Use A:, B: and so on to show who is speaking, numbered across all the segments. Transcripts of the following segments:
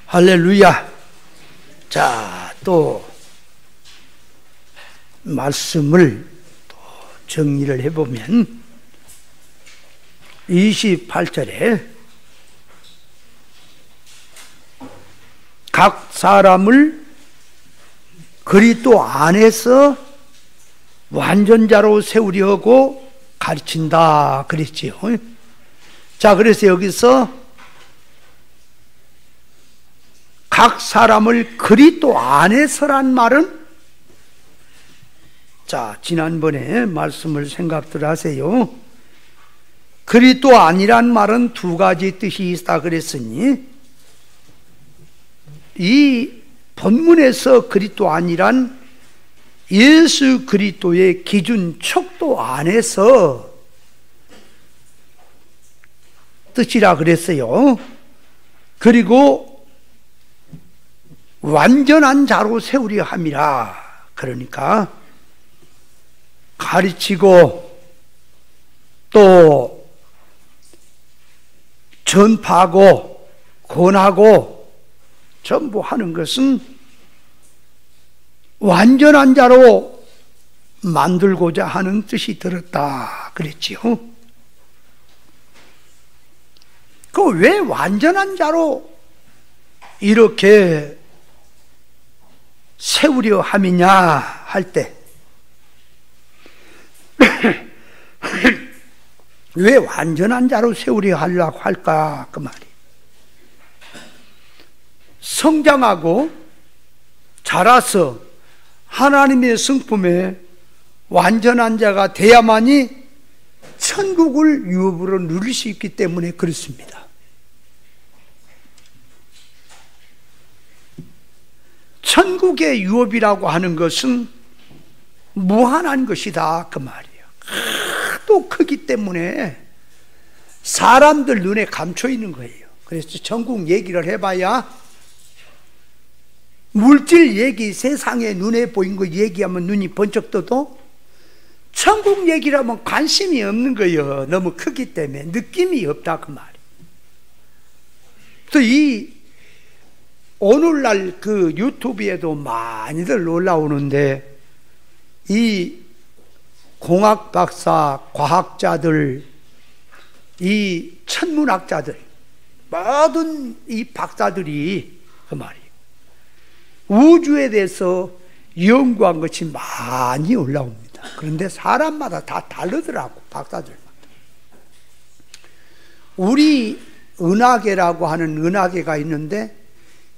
A: 할렐루야. 자, 또 말씀을 또 정리를 해보면 28절에 각 사람을 그리스도 안에서 완전자로 세우려 하고 가르친다 그랬지요. 자, 그래서 여기서 각 사람을 그리스도 안에서란 말은, 자, 지난번에 말씀을 생각들 하세요. 그리스도 안이란 말은 두 가지 뜻이 있다 그랬으니, 이 본문에서 그리스도 안이란 예수 그리스도의 기준 척도 안에서 뜻이라 그랬어요. 그리고 완전한 자로 세우려 함이라. 그러니까 가르치고 또 전파하고 권하고 전부 하는 것은 완전한 자로 만들고자 하는 뜻이 들었다 그랬지요. 그 왜 완전한 자로 이렇게 세우려 함이냐 할 때, 왜 완전한 자로 세우려 하려고 할까 그 말이. 성장하고 자라서 하나님의 성품에 완전한 자가 돼야만이 천국을 유업으로 누릴 수 있기 때문에 그렇습니다. 천국의 유업이라고 하는 것은 무한한 것이다 그 말이에요. 또 크기 때문에 사람들 눈에 감춰 있는 거예요. 그래서 천국 얘기를 해봐야, 물질 얘기, 세상에 눈에 보인 거 얘기하면 눈이 번쩍 떠도 천국 얘기라면 관심이 없는 거예요. 너무 크기 때문에 느낌이 없다 그 말이에요. 그래서 이 오늘날 그 유튜브에도 많이들 올라오는데, 이 공학 박사, 과학자들, 이 천문학자들, 모든 이 박사들이 그 말이에요. 우주에 대해서 연구한 것이 많이 올라옵니다. 그런데 사람마다 다 다르더라고, 박사들마다. 우리 은하계라고 하는 은하계가 있는데,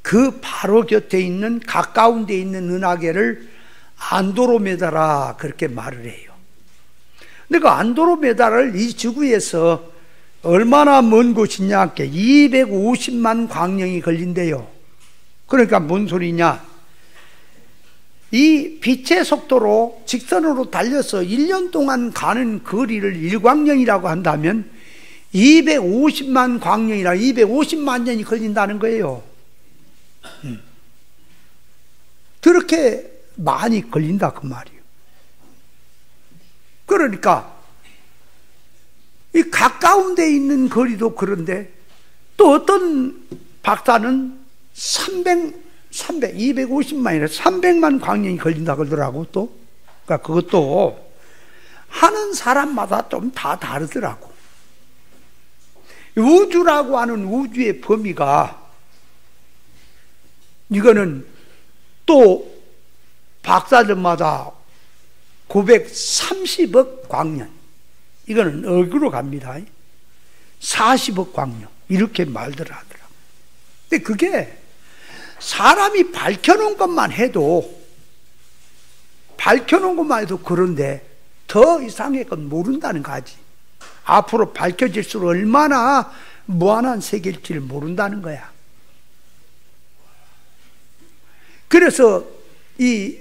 A: 그 바로 곁에 있는, 가까운 데 있는 은하계를 안드로메다라 그렇게 말을 해요. 근데 그 안드로메다를 이 지구에서 얼마나 먼 곳이냐, 250만 광년이 걸린대요. 그러니까 뭔 소리냐, 이 빛의 속도로 직선으로 달려서 1년 동안 가는 거리를 1광년이라고 한다면 250만 광년이라 250만 년이 걸린다는 거예요. 그렇게 많이 걸린다 그 말이에요. 그러니까 이 가까운 데 있는 거리도 그런데, 또 어떤 박사는 250만이나 300만 광년이 걸린다 그러더라고. 또 그러니까 그것도 하는 사람마다 좀 다 다르더라고. 우주라고 하는 우주의 범위가, 이거는 또 박사들마다 930억 광년, 이거는 억으로 갑니다. 40억 광년 이렇게 말들 하더라고요. 근데 그게 사람이 밝혀놓은 것만 해도 그런데 더 이상의 건 모른다는 거지. 앞으로 밝혀질수록 얼마나 무한한 세계일지를 모른다는 거야. 그래서 이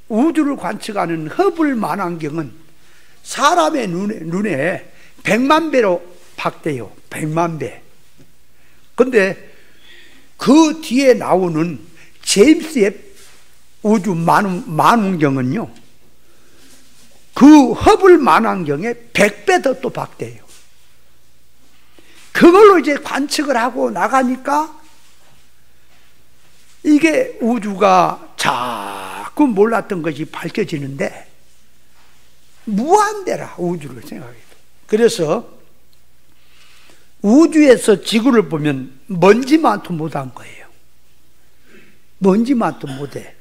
A: 우주를 관측하는 허블 망원경은 사람의 눈에 100만 배로 박대요. 100만 배. 근데 그 뒤에 나오는 제임스 웹 우주 망원경은요, 그 허블 망원경에 100배 더 또 박대요. 그걸로 이제 관측을 하고 나가니까 이게 우주가 자꾸 몰랐던 것이 밝혀지는데 무한대라, 우주를 생각해도. 그래서 우주에서 지구를 보면 먼지만도 못한 거예요. 먼지만도 못해.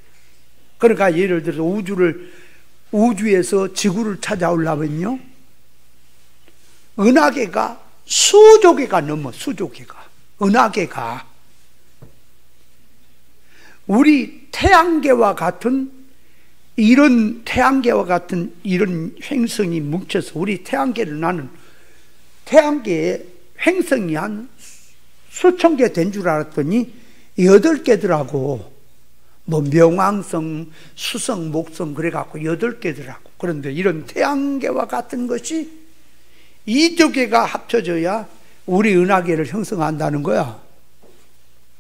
A: 그러니까 예를 들어서 우주에서 지구를 찾아오려면요, 은하계가 수조개가 넘어, 수조개가. 은하계가. 우리 태양계와 같은 이런 행성이 뭉쳐서 우리 태양계를 나는 태양계에 행성이 한 수천 개 된 줄 알았더니 8개더라고. 뭐 명왕성, 수성, 목성 그래갖고 8개더라고. 그런데 이런 태양계와 같은 것이 2조 개가 합쳐져야 우리 은하계를 형성한다는 거야.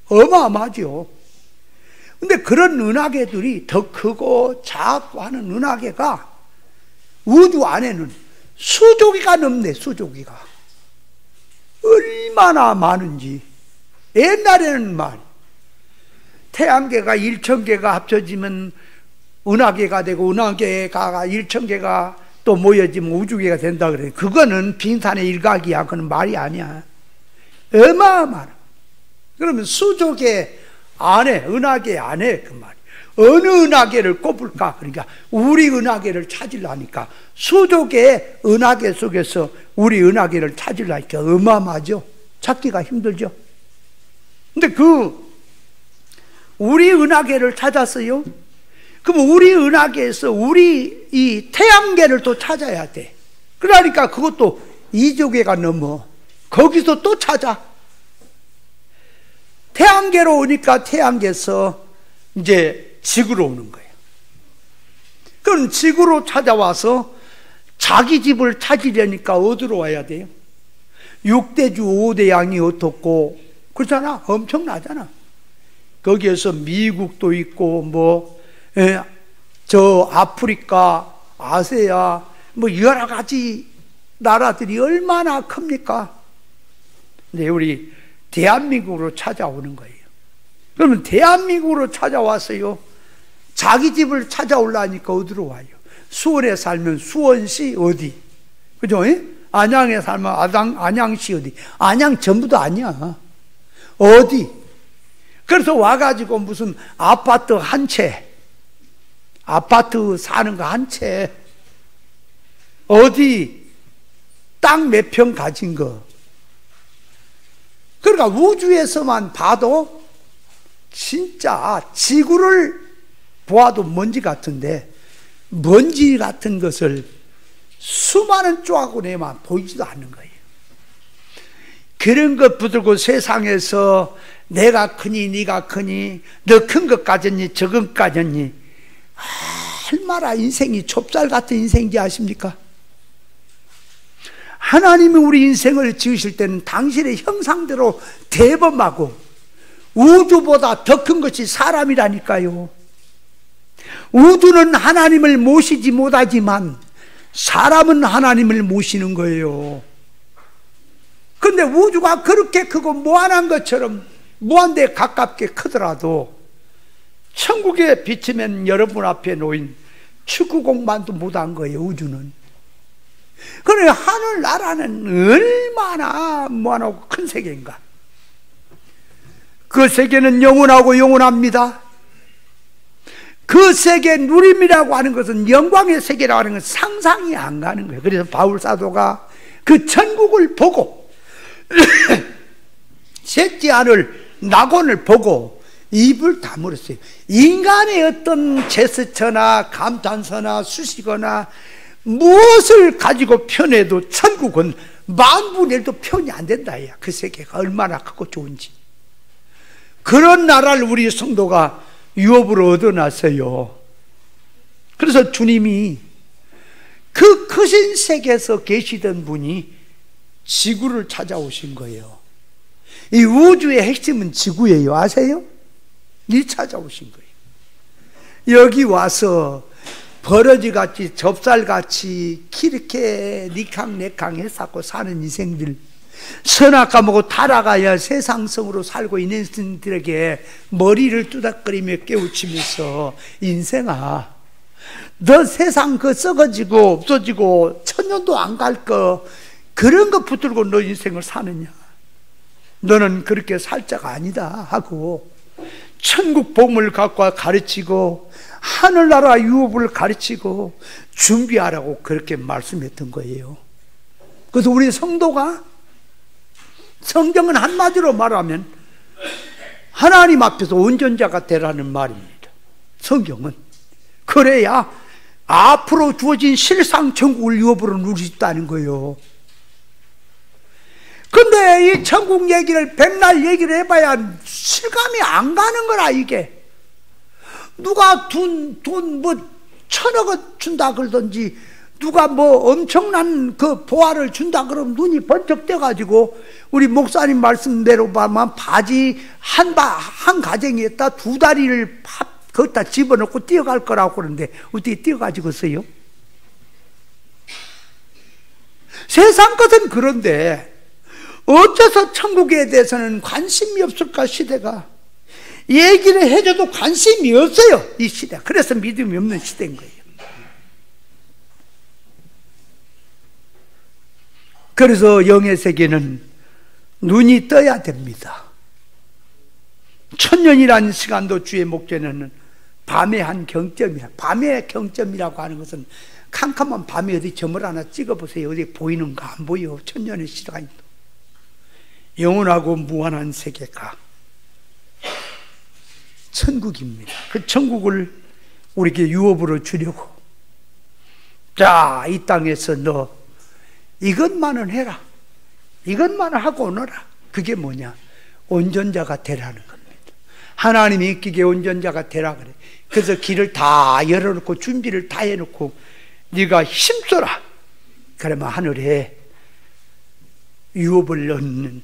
A: 어마어마하죠. 근데 그런 은하계들이 더 크고 작고 하는 은하계가 우주 안에는 수조개가 넘네, 수조개가. 얼마나 많은지. 옛날에는 태양계가 1000개가 합쳐지면 은하계가 되고, 은하계가 1000개가 또 모여지면 우주계가 된다 그래. 그거는 빙산의 일각이야. 그건 말이 아니야. 어마어마하다. 그러면 수조계 안에, 은하계 안에 그 말이야. 어느 은하계를 꼽을까? 그러니까 우리 은하계를 찾으려니까 수조계의 은하계 속에서 우리 은하계를 찾으려니까 어마어마하죠. 찾기가 힘들죠. 근데 우리 은하계를 찾았어요. 그럼 우리 은하계에서 우리 이 태양계를 또 찾아야 돼. 그러니까 그것도 2조개가 넘어. 거기서 또 찾아. 태양계로 오니까 태양계에서 이제 지구로 오는 거예요. 그럼 지구로 찾아와서 자기 집을 찾으려니까 어디로 와야 돼요? 6대주 5대 양이 어떻고 그렇잖아. 엄청나잖아. 거기에서 미국도 있고 저 아프리카, 아세아 여러 가지 나라들이 얼마나 큽니까? 근데 우리 대한민국으로 찾아오는 거예요. 그러면 대한민국으로 찾아왔어요. 자기 집을 찾아오려니까 어디로 와요? 수원에 살면 수원시 어디? 그죠? 안양에 살면 안양시 어디? 안양 전부도 아니야. 어디? 그래서 와가지고 무슨 아파트 한 채, 아파트 사는 거 한 채, 어디 땅 몇 평 가진 거. 그러니까 우주에서만 봐도 진짜 지구를 보아도 먼지 같은데 먼지 같은 것을 수많은 조각구내만 보이지도 않는 거예요. 그런 것 붙들고 세상에서 내가 크니 네가 크니 너 큰 것 가졌니 적은 것 가졌니 얼마나 인생이 좁쌀 같은 인생인지 아십니까? 하나님이 우리 인생을 지으실 때는 당신의 형상대로 대범하고 우주보다 더 큰 것이 사람이라니까요. 우주는 하나님을 모시지 못하지만 사람은 하나님을 모시는 거예요. 그런데 우주가 그렇게 크고 무한한 것처럼 무한대에 가깝게 크더라도 천국에 비치면 여러분 앞에 놓인 축구공만도 못한 거예요. 우주는. 그러니 하늘나라는 얼마나 무한하고 큰 세계인가. 그 세계는 영원하고 영원합니다. 그 세계 누림이라고 하는 것은 영광의 세계라고 하는 것은 상상이 안 가는 거예요. 그래서 바울 사도가 그 천국을 보고 셋째 하늘 낙원을 보고 입을 다물었어요. 인간의 어떤 제스처나 감탄서나 수식어나 무엇을 가지고 표현해도 천국은 만분의 1도 표현이 안 된다. 그 세계가 얼마나 크고 좋은지. 그런 나라를 우리 성도가 유업으로 얻어놨어요. 그래서 주님이 그 크신 세계에서 계시던 분이 지구를 찾아오신 거예요. 이 우주의 핵심은 지구예요. 아세요? 이 찾아오신 거예요. 여기 와서 버러지같이 접살같이 키르케 니캉네캉 해서 사는 인생들 선악과 먹고 타락하여 세상성으로 살고 있는 인생들에게 머리를 뚜닥거리며 깨우치면서, 인생아, 너 세상 그 썩어지고 없어지고 천년도 안 갈 거, 그런 거 붙들고 너 인생을 사느냐? 너는 그렇게 살 자가 아니다 하고 천국 복음을 갖고 가르치고 하늘나라 유업을 가르치고 준비하라고 그렇게 말씀했던 거예요. 그래서 우리 성도가, 성경은 한마디로 말하면 하나님 앞에서 온전자가 되라는 말입니다. 성경은. 그래야 앞으로 주어진 실상 천국을 유업으로 누릴 수 있다는 거예요. 근데 이 천국 얘기를 백날 얘기를 해봐야 실감이 안 가는 거라. 이게 누가 돈 뭐 1,000억을 준다 그러든지, 누가 뭐 엄청난 그 보화를 준다 그러면 눈이 번쩍 떼가지고, 우리 목사님 말씀대로 보면 바지 한 가정에다 2다리를 거기다 집어넣고 뛰어갈 거라고 그러는데 어떻게 뛰어가지고 써요? 세상 것은 그런데 어째서 천국에 대해서는 관심이 없을까? 시대가 얘기를 해줘도 관심이 없어요, 이 시대. 그래서 믿음이 없는 시대인 거예요. 그래서 영의 세계는 눈이 떠야 됩니다. 1000년이라는 시간도 주의 목전에는 밤의 한 경점이라. 밤의 경점이라고 하는 것은 캄캄한 밤에 어디 점을 하나 찍어보세요. 어디 보이는가? 안 보여. 1000년의 시간이. 영원하고 무한한 세계가 천국입니다. 그 천국을 우리에게 유업으로 주려고, 자, 이 땅에서 너 이것만은 해라, 이것만은 하고 오너라. 그게 뭐냐? 온전자가 되라는 겁니다. 하나님이 이기게 온전자가 되라 그래. 그래서 길을 다 열어놓고 준비를 다 해놓고 네가 힘써라. 그러면 하늘에 유업을 얻는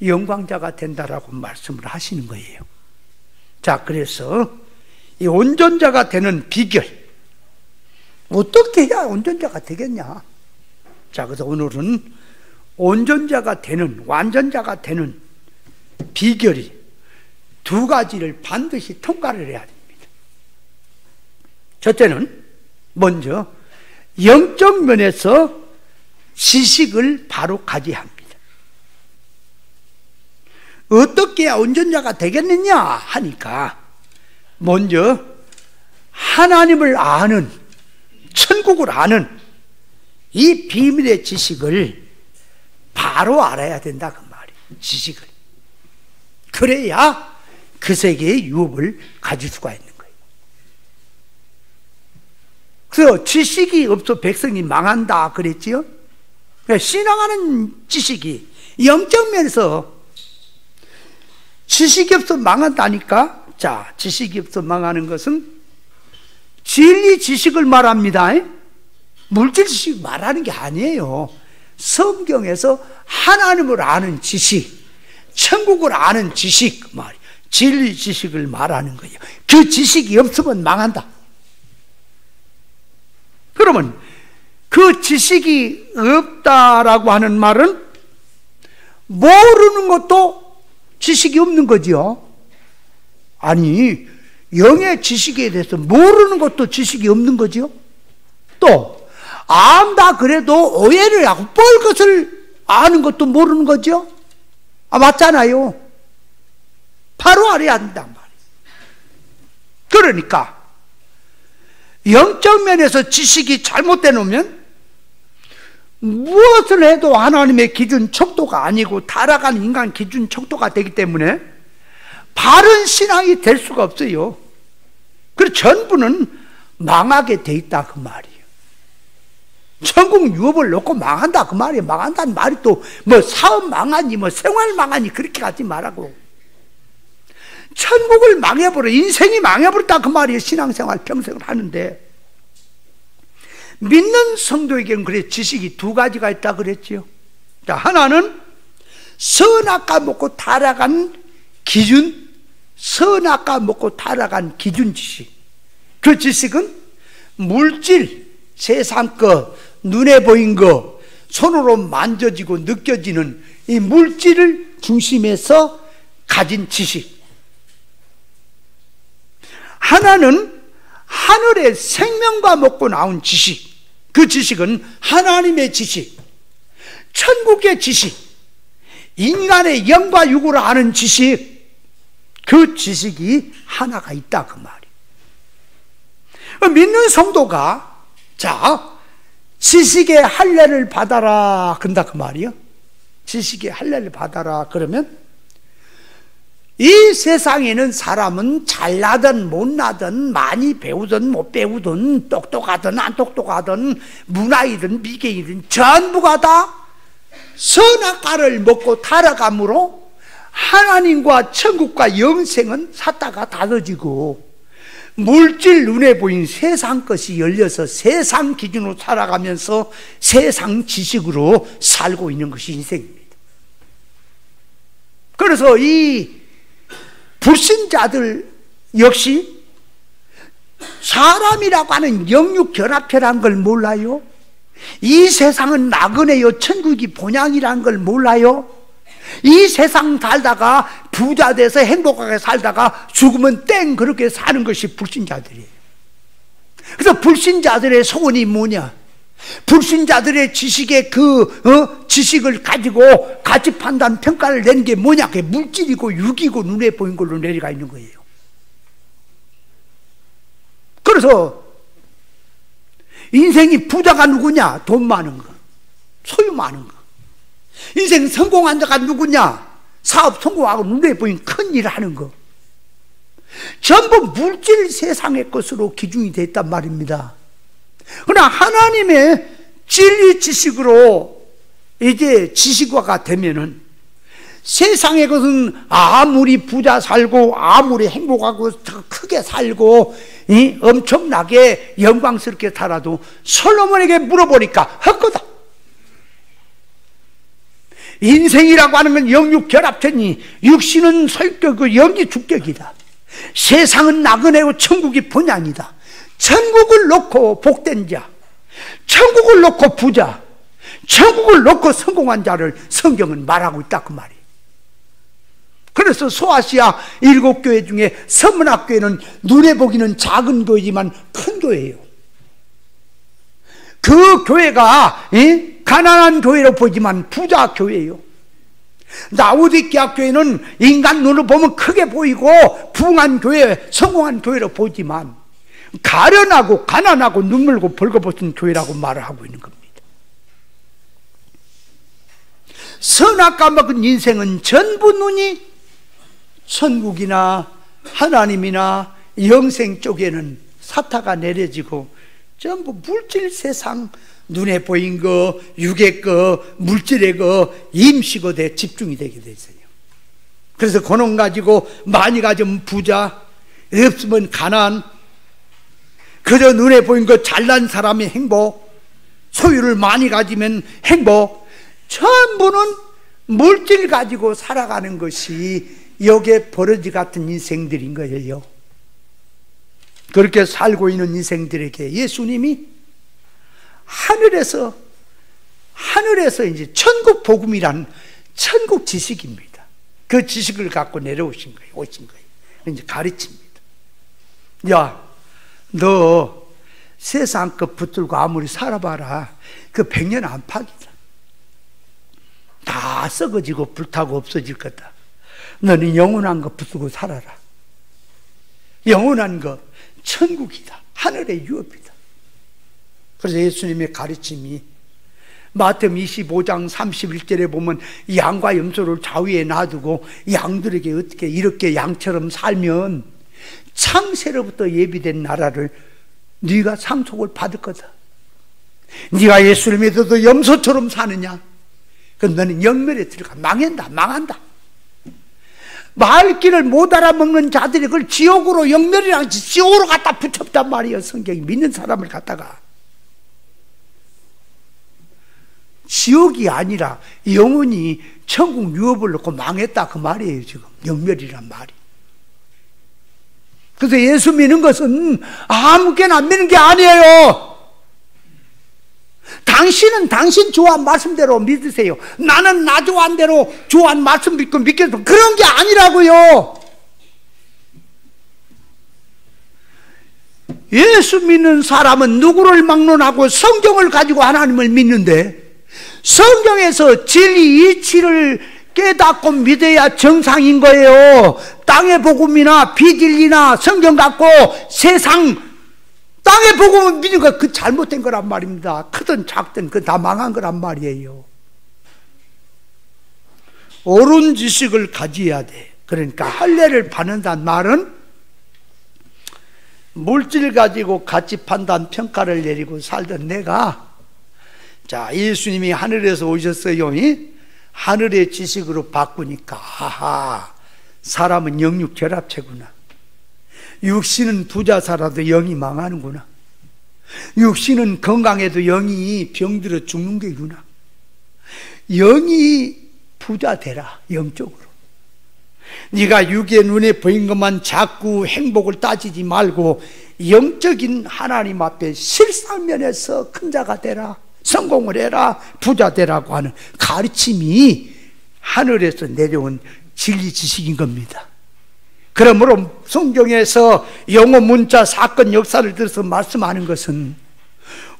A: 영광자가 된다라고 말씀을 하시는 거예요. 자, 그래서 이 온전자가 되는 비결, 어떻게 해야 온전자가 되겠냐? 자, 그래서 오늘은 온전자가 되는, 완전자가 되는 비결이 2가지를 반드시 통과를 해야 됩니다. 첫째는 먼저 영적 면에서 지식을 바로 가져야 합니다. 어떻게 해야 온전자가 되겠느냐 하니까, 먼저 하나님을 아는, 천국을 아는 이 비밀의 지식을 바로 알아야 된다 그 말이에요. 지식을. 그래야 그 세계의 유업을 가질 수가 있는 거예요. 그래서 지식이 없어 백성이 망한다 그랬지요. 신앙하는 지식이 영적 면에서 지식이 없어 망한다니까. 자, 지식이 없어 망하는 것은 진리 지식을 말합니다. 물질 지식 말하는 게 아니에요. 성경에서 하나님을 아는 지식, 천국을 아는 지식, 진리 지식을 말하는 거예요. 그 지식이 없으면 망한다. 그러면 그 지식이 없다라고 하는 말은 모르는 것도 지식이 없는 거지요. 아니, 영의 지식에 대해서 모르는 것도 지식이 없는 거지요. 또 안다 그래도 오해를 하고 볼 것을 아는 것도 모르는 거죠. 맞잖아요. 바로 알아야 한단 말이에요. 그러니까 영적 면에서 지식이 잘못돼 놓으면 무엇을 해도 하나님의 기준 척도가 아니고 타락한 인간 기준 척도가 되기 때문에 바른 신앙이 될 수가 없어요. 그래서 전부는 망하게 돼 있다 그 말이에요. 천국 유업을 놓고 망한다 그 말이에요. 망한다는 말이 또 뭐 사업 망하니 뭐 생활 망하니 그렇게 가지 말라고. 천국을 망해버려, 인생이 망해버렸다 그 말이에요. 신앙생활 평생을 하는데. 믿는 성도에게는 그래 지식이 2가지가 있다 그랬지요. 자, 하나는 선악과 먹고 타락한 기준, 선악과 먹고 타락한 기준 지식. 그 지식은 물질, 세상 것, 눈에 보인 거, 손으로 만져지고 느껴지는 이 물질을 중심에서 가진 지식. 하나는 하늘의 생명과 먹고 나온 지식. 그 지식은 하나님의 지식, 천국의 지식, 인간의 영과 육으로 아는 지식. 그 지식이 하나가 있다 그 말이에요. 믿는 성도가 자 지식의 할례를 받아라 그런다 그 말이에요. 지식의 할례를 받아라 그러면 이 세상에는 사람은 잘나든 못나든 많이 배우든 못 배우든 똑똑하든 안 똑똑하든 문화이든 미개이든 전부가 다 선악과를 먹고 타락함으로 하나님과 천국과 영생은 샀다가 닫아지고 물질 눈에 보인 세상 것이 열려서 세상 기준으로 살아가면서 세상 지식으로 살고 있는 것이 인생입니다. 그래서 이 불신자들 역시 사람이라고 하는 영육결합체라는 걸 몰라요. 이 세상은 나그네요 천국이 본향이라는 걸 몰라요. 이 세상 살다가 부자 돼서 행복하게 살다가 죽으면 땡 그렇게 사는 것이 불신자들이에요. 그래서 불신자들의 소원이 뭐냐? 불신자들의 지식의 지식을 가지고 가치 판단 평가를 내는 게 뭐냐? 그게 물질이고 육이고 눈에 보인 걸로 내려가 있는 거예요. 그래서 인생이 부자가 누구냐? 돈 많은 거, 소유 많은 거. 인생 성공한 자가 누구냐? 사업 성공하고 눈에 보인 큰 일을 하는 거. 전부 물질 세상의 것으로 기준이 되어 있단 말입니다. 그러나 하나님의 진리 지식으로 이제 지식화가 되면은 세상의 것은 아무리 부자 살고 아무리 행복하고 더 크게 살고 엄청나게 영광스럽게 살아도 솔로몬에게 물어보니까 헛거다. 인생이라고 하는 건 영육결합체니 육신은 설격이고 영이 주격이다. 세상은 나그네고 천국이 본향이다. 천국을 놓고 복된 자, 천국을 놓고 부자, 천국을 놓고 성공한 자를 성경은 말하고 있다 그 말이에요. 그래서 소아시아 7교회 중에 서문학교회는 눈에 보기는 작은 교회지만 큰 교회예요. 그 교회가 가난한 교회로 보이지만 부자 교회예요. 라오디게아 교회는 인간 눈으로 보면 크게 보이고 부흥한 교회, 성공한 교회로 보이지만 가련하고 가난하고 눈물고 벌거벗은 교회라고 말을 하고 있는 겁니다. 선악과 먹은 인생은 전부 눈이 천국이나 하나님이나 영생 쪽에는 사타가 내려지고 전부 물질 세상 눈에 보인 거, 육의 거, 물질의 거, 임시거대에 집중이 되게 돼 있어요. 그래서 그놈 가지고 많이 가지면 부자, 없으면 가난, 그저 눈에 보인 거 잘난 사람의 행복, 소유를 많이 가지면 행복, 전부는 물질 가지고 살아가는 것이 여기에 버러지 같은 인생들인 거예요. 그렇게 살고 있는 인생들에게 예수님이 하늘에서 이제 천국 복음이란 천국 지식입니다. 그 지식을 갖고 내려오신 거예요. 오신 거예요. 이제 가르칩니다. 야, 너 세상 것 붙들고 아무리 살아봐라. 그 100년 안팎이다. 다 썩어지고 불타고 없어질 거다. 너는 영원한 것 붙들고 살아라. 영원한 것 천국이다. 하늘의 유업이다. 그래서 예수님의 가르침이 마태복음 25장 31절에 보면 양과 염소를 좌위에 놔두고 양들에게 어떻게 이렇게 양처럼 살면 창세로부터 예비된 나라를 네가 상속을 받을 거다. 네가 예수를 믿어도 염소처럼 사느냐? 그럼 너는 영멸에 들어가 망한다. 말귀를 못 알아먹는 자들이 그걸 지옥으로 영멸이랑 지옥으로 갖다 붙였단 말이에요. 성경이 믿는 사람을 갖다가 지옥이 아니라 영원히 천국 유업을 놓고 망했다 그 말이에요. 지금 영멸이란 말이. 그래서 예수 믿는 것은 아무개나 믿는 게 아니에요. 당신은 당신 좋아한 말씀대로 믿으세요. 나는 나 좋아한 대로 좋아한 말씀 믿고 믿겠어. 그런 게 아니라고요. 예수 믿는 사람은 누구를 막론하고 성경을 가지고 하나님을 믿는데, 성경에서 진리 이치를 깨닫고 믿어야 정상인 거예요. 땅의 복음이나 비진리나 성경 갖고 세상 땅의 복음을 믿는 거 그 잘못된 거란 말입니다. 크든 작든 그 다 망한 거란 말이에요. 옳은 지식을 가져야 돼. 그러니까 할례를 받는다는 말은 물질 가지고 가치 판단 평가를 내리고 살던 내가, 자, 예수님이 하늘에서 오셨어요. 하늘의 지식으로 바꾸니까, 아하, 사람은 영육 결합체구나. 육신은 부자 살아도 영이 망하는구나. 육신은 건강해도 영이 병들어 죽는 게구나. 영이 부자 되라, 영적으로. 네가 육의 눈에 보인 것만 자꾸 행복을 따지지 말고 영적인 하나님 앞에 실상면에서 큰 자가 되라, 성공을 해라, 부자 되라고 하는 가르침이 하늘에서 내려온 진리 지식인 겁니다. 그러므로 성경에서 영어 문자 사건 역사를 들어서 말씀하는 것은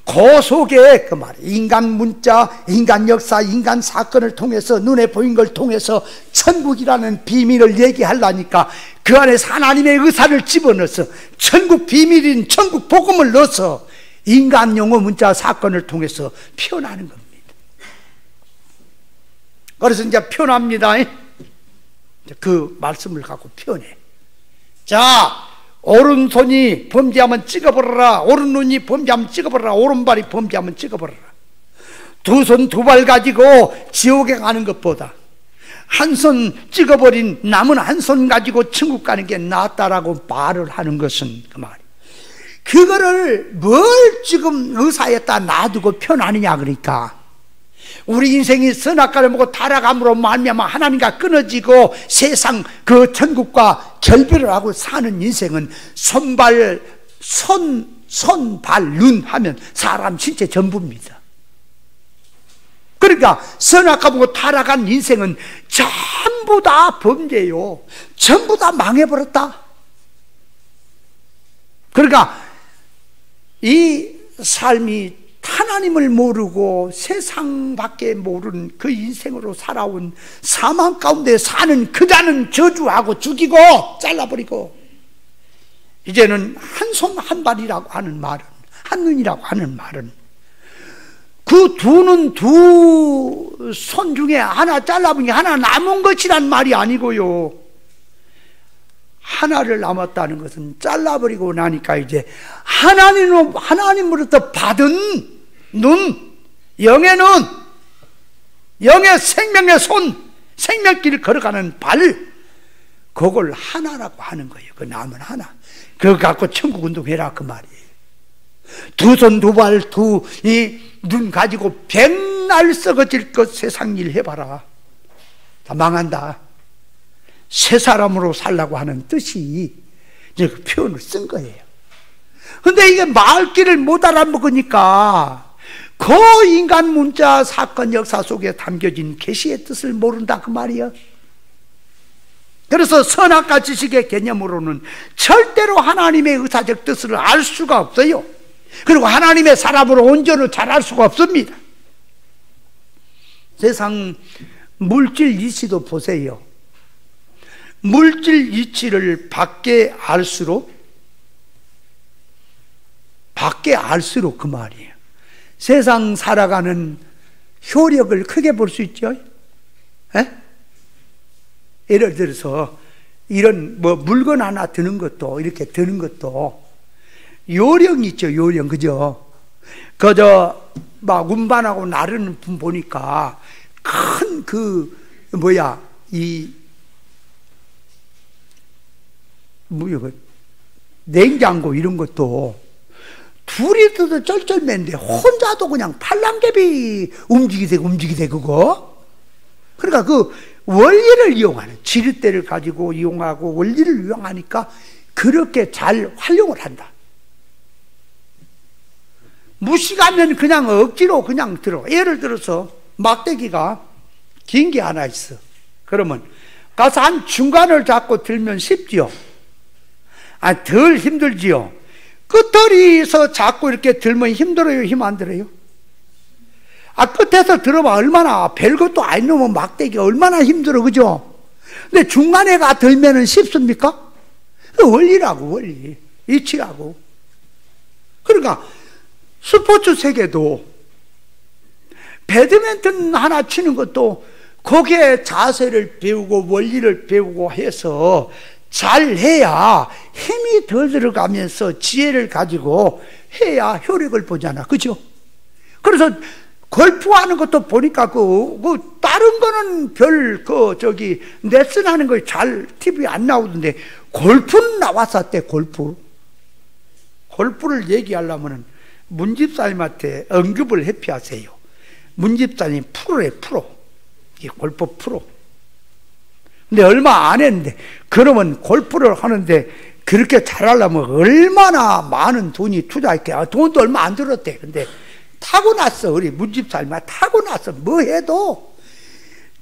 A: 그 속에 그 말, 인간 문자, 인간 역사, 인간 사건을 통해서 눈에 보인 걸 통해서 천국이라는 비밀을 얘기하려니까 그 안에서 하나님의 의사를 집어넣어서 천국 비밀인 천국 복음을 넣어서 인간 영어 문자 사건을 통해서 표현하는 겁니다. 그래서 이제 표현합니다. 그 말씀을 갖고 표현해. 자, 오른손이 범죄하면 찍어버려라. 오른눈이 범죄하면 찍어버려라. 오른발이 범죄하면 찍어버려라. 두 손 두 발 가지고 지옥에 가는 것보다 한 손 찍어버린 남은 한 손 가지고 천국 가는 게 낫다라고 말을 하는 것은 그 말이에요. 그거를 뭘 지금 의사에다 놔두고 표현하느냐 그러니까, 우리 인생이 선악과를 먹고 타락함으로 말미암아 하나님과 끊어지고 세상 그 천국과 결별을 하고 사는 인생은 손발, 눈 하면 사람 신체 전부입니다. 그러니까 선악과 보고 타락한 인생은 전부 다 범죄요. 전부 다 망해버렸다. 그러니까 이 삶이 하나님을 모르고 세상밖에 모르는 그 인생으로 살아온 사망 가운데 사는 그자는 저주하고 죽이고 잘라버리고, 이제는 한 손 한 발이라고 하는 말은, 한 눈이라고 하는 말은 그 두 눈 두 손 중에 하나 잘라버리니 하나 남은 것이란 말이 아니고요. 하나를 남았다는 것은 잘라버리고 나니까 이제 하나님으로부터 받은 눈, 영의 눈, 영의 생명의 손, 생명길을 걸어가는 발, 그걸 하나라고 하는 거예요. 그 남은 하나. 그거 갖고 천국 운동해라 그 말이에요. 두 손 두 발 두 이 눈 가지고 백날 썩어질 것 세상 일 해봐라. 다 망한다. 새 사람으로 살라고 하는 뜻이 이제 그 표현을 쓴 거예요. 근데 이게 말귀를 못 알아먹으니까 그 인간 문자 사건 역사 속에 담겨진 계시의 뜻을 모른다 그 말이야. 그래서 선악과 지식의 개념으로는 절대로 하나님의 의사적 뜻을 알 수가 없어요. 그리고 하나님의 사람으로 온전히 잘할 수가 없습니다. 세상 물질 이치도 보세요. 물질 이치를 밖에 알수록 그 말이에요. 세상 살아가는 효력을 크게 볼 수 있죠. 에? 예를 들어서 이런 뭐 물건 하나 드는 것도, 이렇게 드는 것도 요령 있죠. 요령, 그죠? 그저 막 운반하고 나르는 분 보니까 큰 냉장고 이런 것도 둘이 뜯어 쩔쩔맨데 혼자도 그냥 팔랑개비 움직이대 그거. 그러니까 그 원리를 이용하는, 지렛대를 가지고 이용하고 원리를 이용하니까 그렇게 잘 활용을 한다. 무식하면 그냥 억지로 그냥 들어. 예를 들어서 막대기가 긴 게 하나 있어. 그러면 가서 한 중간을 잡고 들면 쉽지요? 덜 힘들지요? 끝덜이서 잡고 이렇게 들면 힘들어요? 힘 안 들어요? 끝에서 들어봐. 얼마나 별것도 아닌 놈은 막대기가 얼마나 힘들어, 그죠? 근데 중간에 가 들면은 쉽습니까? 원리라고, 원리. 이치라고. 그러니까 스포츠 세계도 배드민턴 하나 치는 것도 거기에 자세를 배우고 원리를 배우고 해서 잘 해야 힘이 더 들어가면서 지혜를 가지고 해야 효력을 보잖아. 그죠? 그래서 골프 하는 것도 보니까 다른 거는 레슨 하는 거 잘 TV에 안 나오던데 골프는 나왔었대, 골프. 골프를 얘기하려면 문집사님한테 언급을 회피하세요. 문집사님 프로래, 프로. 이 골프 프로. 근데 얼마 안 했는데, 그러면 골프를 하는데 그렇게 잘하려면 얼마나 많은 돈이 투자했게. 돈도 얼마 안 들었대. 근데 타고났어. 우리 문집사님아 타고났어. 뭐 해도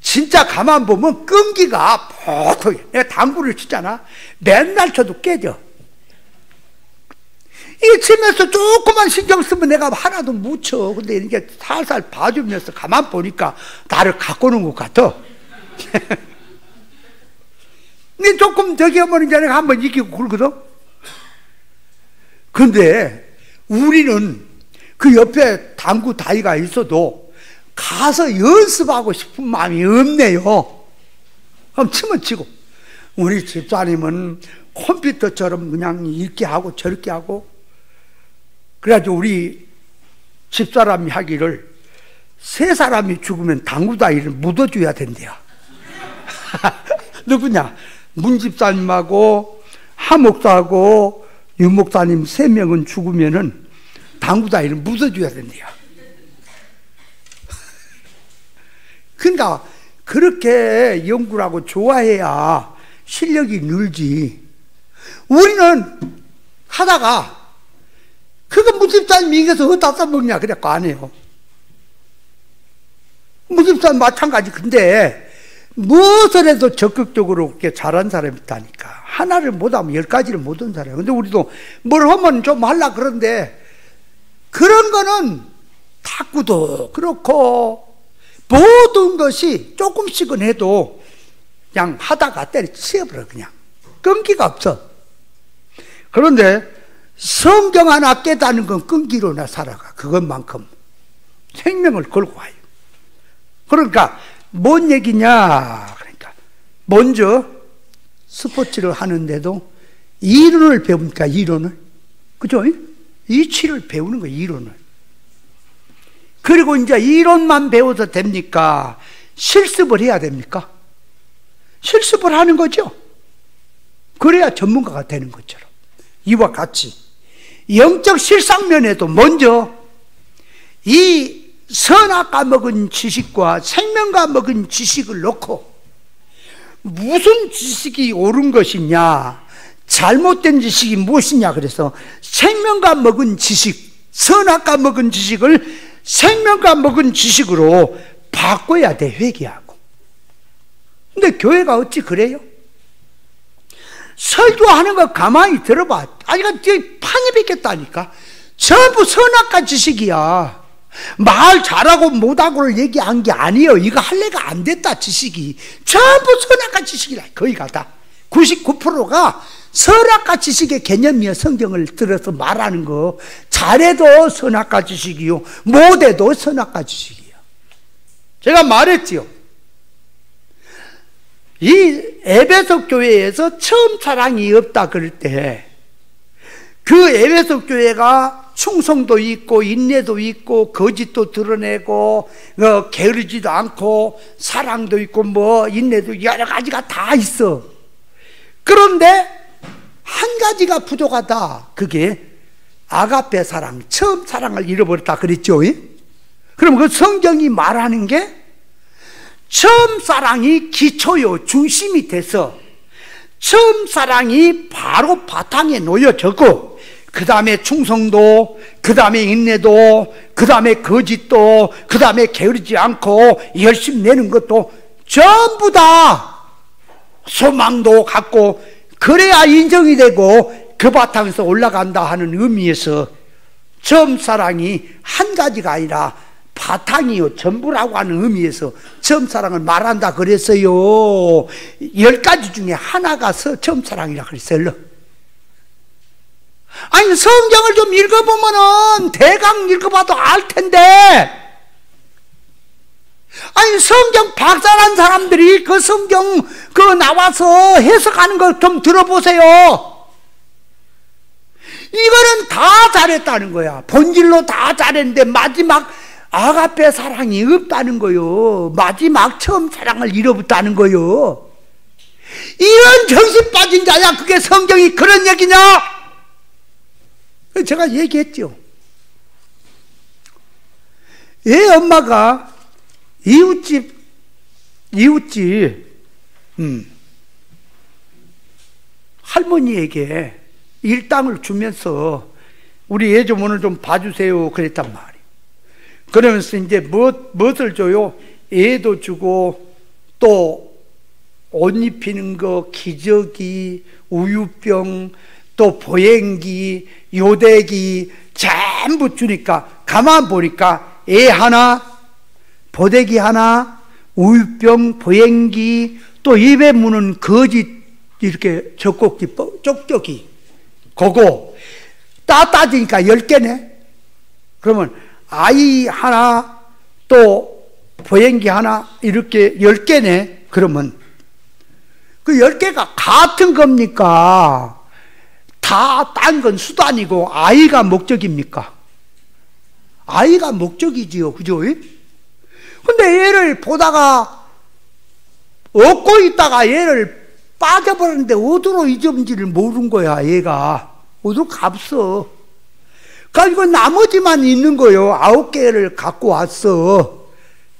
A: 진짜 가만 보면 끈기가 보통해. 내가 당구를 치잖아. 맨날 쳐도 깨져. 이 치면서 조금만 신경 쓰면 내가 하나도 못 쳐. 근데 이게 살살 봐주면서 가만 보니까 나를 갖고 오는 것 같아. 근데 조금 저기 하면 이제 내가 한번 이기고 그러거든. 근데 우리는 그 옆에 당구 다이가 있어도 가서 연습하고 싶은 마음이 없네요. 그럼 치면 치고. 우리 집사님은 컴퓨터처럼 그냥 이렇게 하고 저렇게 하고. 그래가지고 우리 집사람이 하기를 3사람이 죽으면 당구 다이를 묻어줘야 된대요. 누구냐? 문 집사님하고 하 목사하고 유 목사님 3명은 죽으면은 당구 다이를 묻어줘야 된대요. 그러니까 그렇게 연구를 하고 좋아해야 실력이 늘지. 우리는 하다가 그거 무집사님이 이겨서 어디다 써먹냐 그랬고 안 해요. 무집사님 마찬가지. 근데 무엇을 해도 적극적으로 그렇게 잘한 사람이 있다니까. 하나를 못하면 10가지를 못한 사람이에요. 근데 우리도 뭘 하면 좀 하려고 그러는데 그런 거는 탁구도 그렇고 모든 것이 조금씩은 해도 그냥 하다가 때려치워버려. 그냥 끈기가 없어. 그런데 성경 하나 깨닫는 건 끈기로나 살아가. 그것만큼 생명을 걸고 와요. 그러니까 뭔 얘기냐? 그러니까 먼저 스포츠를 하는데도 이론을 배웁니까? 이론을. 그죠? 이치를 배우는 거예요. 이론을. 그리고 이제 이론만 배워서 됩니까? 실습을 해야 됩니까? 실습을 하는 거죠. 그래야 전문가가 되는 것처럼. 이와 같이 영적 실상면에도 먼저 이 선악과 먹은 지식과 생명과 먹은 지식을 놓고 무슨 지식이 옳은 것이냐, 잘못된 지식이 무엇이냐, 그래서 생명과 먹은 지식, 선악과 먹은 지식을 생명과 먹은 지식으로 바꿔야 돼. 회개하고. 근데 교회가 어찌 그래요? 설교하는 거 가만히 들어봐. 아직 판이 뱉겠다니까. 전부 선악과 지식이야. 말 잘하고 못하고를 얘기한 게 아니에요. 이거 할래가 안 됐다. 지식이 전부 선악과 지식이라. 거의가 다 99%가 선악과 지식의 개념이야. 성경을 들어서 말하는 거. 잘해도 선악과 지식이요, 못해도 선악과 지식이야. 제가 말했지요. 이 에베소 교회에서 처음 사랑이 없다 그럴 때 그 에베소 교회가 충성도 있고 인내도 있고 거짓도 드러내고 게으르지도 않고 사랑도 있고 뭐 인내도 여러 가지가 다 있어. 그런데 한 가지가 부족하다. 그게 아가페 사랑, 처음 사랑을 잃어버렸다 그랬죠. 그럼 그 성경이 말하는 게 처음 사랑이 기초요, 중심이 돼서 처음 사랑이 바로 바탕에 놓여졌고 그 다음에 충성도, 그 다음에 인내도, 그 다음에 거짓도, 그 다음에 게으르지 않고 열심히 내는 것도 전부 다 소망도 갖고 그래야 인정이 되고 그 바탕에서 올라간다 하는 의미에서 처음 사랑이 한 가지가 아니라 바탕이요 전부라고 하는 의미에서 처음 사랑을 말한다 그랬어요. 10가지 중에 하나가 처음 사랑이라 그랬어요. 아니 성경을 좀 읽어보면은 대강 읽어봐도 알 텐데, 아니 성경 박사란 사람들이 그 성경 나와서 해석하는 걸 좀 들어보세요. 이거는 다 잘했다는 거야. 본질로 다 잘했는데 마지막 아가페 사랑이 없다는 거요. 마지막 처음 사랑을 잃어버렸다는 거요. 이런 정신 빠진 자야 그게 성경이 그런 얘기냐? 제가 얘기했죠. 얘 엄마가 이웃집 할머니에게 일당을 주면서 우리 애 좀 오늘 좀 봐주세요 그랬단 말이에요. 그러면서 이제 무엇을 줘요? 애도 주고 또 옷 입히는 거, 기저귀, 우유병, 또 보행기, 요대기 전부 주니까 가만 보니까 애 하나, 보대기 하나, 우유병, 보행기, 또 입에 무는 거짓 이렇게 젖꼭지 쪽쪽이 그거 따지니까 10개네. 그러면 아이 하나 또 보행기 하나 이렇게 10개네. 그러면 그 10개가 같은 겁니까? 다 딴 건 수단이고 아이가 목적입니까? 아이가 목적이지요. 그죠? 근데 얘를 보다가 얻고 있다가 얘를 빠져버렸는데 어디로 잊었는지를 모르는 거야. 얘가 어디로 갔어. 그러니까 나머지만 있는 거요. 9개를 갖고 왔어.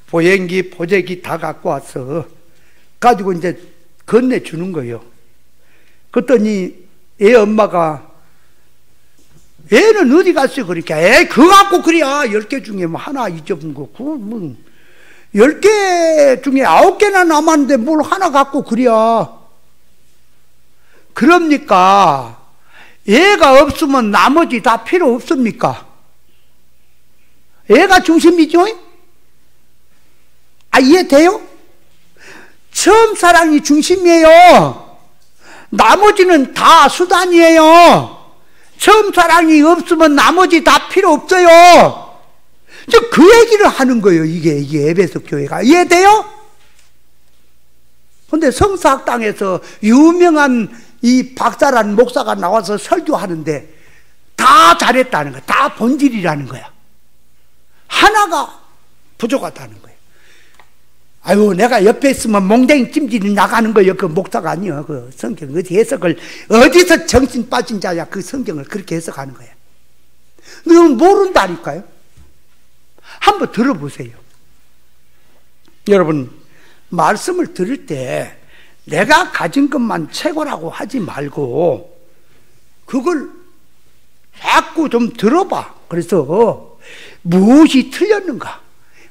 A: 보행기, 보재기 다 갖고 왔어. 가지고 이제 건네주는 거예요. 그랬더니 애 엄마가 애는 어디 갔어요? 그러니까 그거 갖고 그래야 10개 중에 뭐 하나 잊어본 거. 그거 뭐 10개 중에 9개나 남았는데 뭘 하나 갖고 그래야. 그럽니까? 애가 없으면 나머지 다 필요 없습니까? 애가 중심이죠? 이해돼요? 처음 사랑이 중심이에요. 나머지는 다 수단이에요. 처음 사랑이 없으면 나머지 다 필요 없어요. 그 얘기를 하는 거예요. 이게 에베소 교회가. 이해돼요? 근데 성사학당에서 유명한 이 박사라는 목사가 나와서 설교하는데 다 잘했다는 거야. 다 본질이라는 거야. 하나가 부족하다는 거예요. 아유, 내가 옆에 있으면 몽댕이 찜질이 나가는 거예요. 그 목사가 아니요. 그 성경 어디 해석을, 어디서 정신 빠진 자야 그 성경을 그렇게 해석하는 거야. 너는 모른다니까요. 한번 들어보세요. 여러분, 말씀을 들을 때 내가 가진 것만 최고라고 하지 말고 그걸 자꾸 좀 들어봐. 그래서 무엇이 틀렸는가,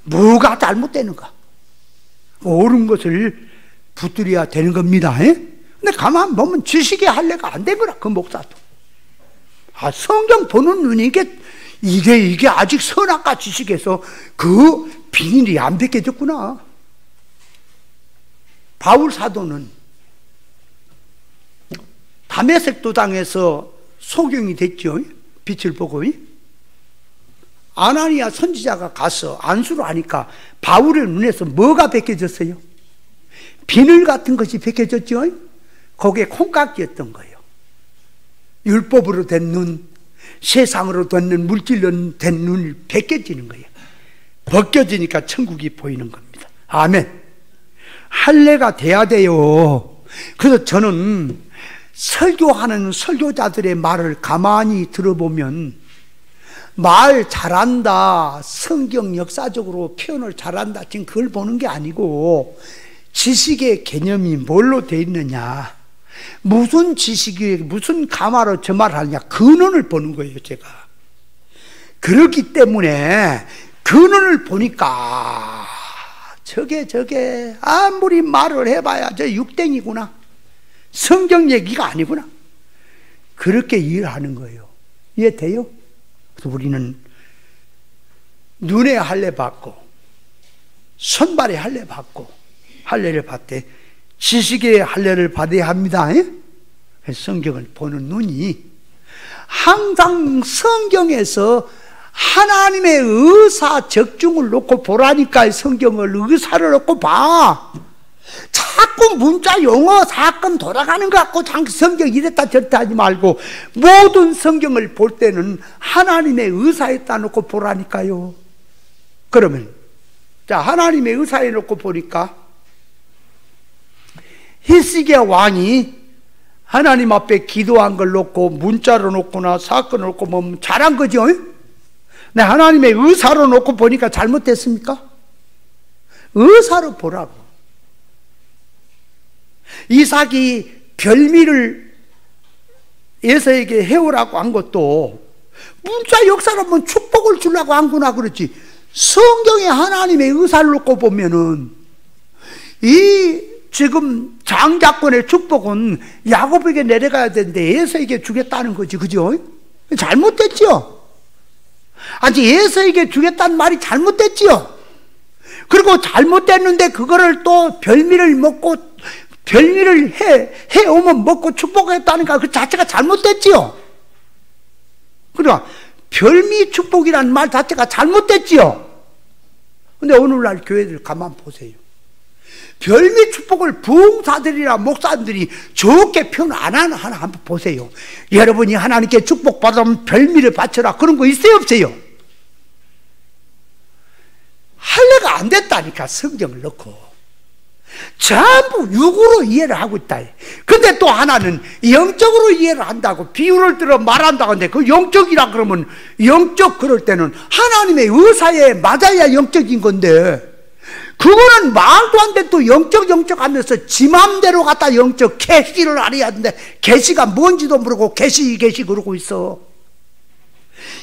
A: 뭐가 잘못되는가, 옳은 것을 붙들어야 되는 겁니다. 근데 가만 보면 지식의 할례가 안 된 거라. 그 목사도 성경 보는 눈이 이게 아직 선악과 지식에서 그 비닐이 안 벗겨졌구나. 바울 사도는 다메섹 도당에서 소경이 됐죠. 빛을 보고. 아나니아 선지자가 가서 안수를 하니까 바울의 눈에서 뭐가 벗겨졌어요? 비늘 같은 것이 벗겨졌죠. 거기에 콩깍지였던 거예요. 율법으로 된 눈, 세상으로 된 눈, 물질로 된 눈이 벗겨지는 거예요. 벗겨지니까 천국이 보이는 겁니다. 아멘. 할례가 돼야 돼요. 그래서 저는 설교하는 설교자들의 말을 가만히 들어보면 말 잘한다, 성경 역사적으로 표현을 잘한다, 지금 그걸 보는 게 아니고 지식의 개념이 뭘로 돼 있느냐, 무슨 지식이 무슨 감화로 저 말을 하느냐? 근원을 보는 거예요, 제가. 그렇기 때문에 근원을 보니까 저게 아무리 말을 해봐야 저 육땡이구나, 성경 얘기가 아니구나, 그렇게 이해를 하는 거예요. 이해돼요? 그래서 우리는 눈에 할례 받고 손발에 할례 받고 할례를 받되 지식의 할례를 받아야 합니다. 성경을 보는 눈이 항상 성경에서 하나님의 의사 적중을 놓고 보라니까. 성경을 의사를 놓고 봐. 자꾸 문자 용어 사건 돌아가는 것 같고 성경 이랬다 저랬다 하지 말고 모든 성경을 볼 때는 하나님의 의사에다 놓고 보라니까요. 그러면 자, 하나님의 의사에 놓고 보니까 히스기야 왕이 하나님 앞에 기도한 걸 놓고 문자로 놓거나 사건을 놓고 보면 잘한 거죠. 네, 하나님의 의사로 놓고 보니까 잘못됐습니까? 의사로 보라고. 이삭이 별미를 에서에게 해오라고 한 것도 문자 역사로 보면 축복을 주려고 한구나 그렇지. 성경에 하나님의 의사를 놓고 보면은 이 지금 장자권의 축복은 야곱에게 내려가야 되는데 에서에게 주겠다는 거지, 그죠? 잘못됐죠? 아직 에서에게 주겠다는 말이 잘못됐지요. 그리고 잘못됐는데 그거를 또 별미를 먹고 별미를 해오면 먹고 축복했다니까 그 자체가 잘못됐지요. 그러니까 별미 축복이라는 말 자체가 잘못됐지요. 근데 오늘날 교회들 가만 보세요. 별미 축복을 부흥사들이나 목사들이 좋게 표현 안 하나 한번 보세요. 여러분이 하나님께 축복받으면 별미를 바쳐라, 그런 거 있어요, 없어요? 할례가 안 됐다니까. 성경을 넣고 전부 육으로 이해를 하고 있다. 근데 또 하나는 영적으로 이해를 한다고 비유를 들어 말한다고 하는데 그 영적이라 그러면 영적 그럴 때는 하나님의 의사에 맞아야 영적인 건데 그거는 말도 안 돼. 또 영적 하면서 지 맘대로 갖다 영적 계시를 알아야 하는데 계시가 뭔지도 모르고 계시 그러고 있어.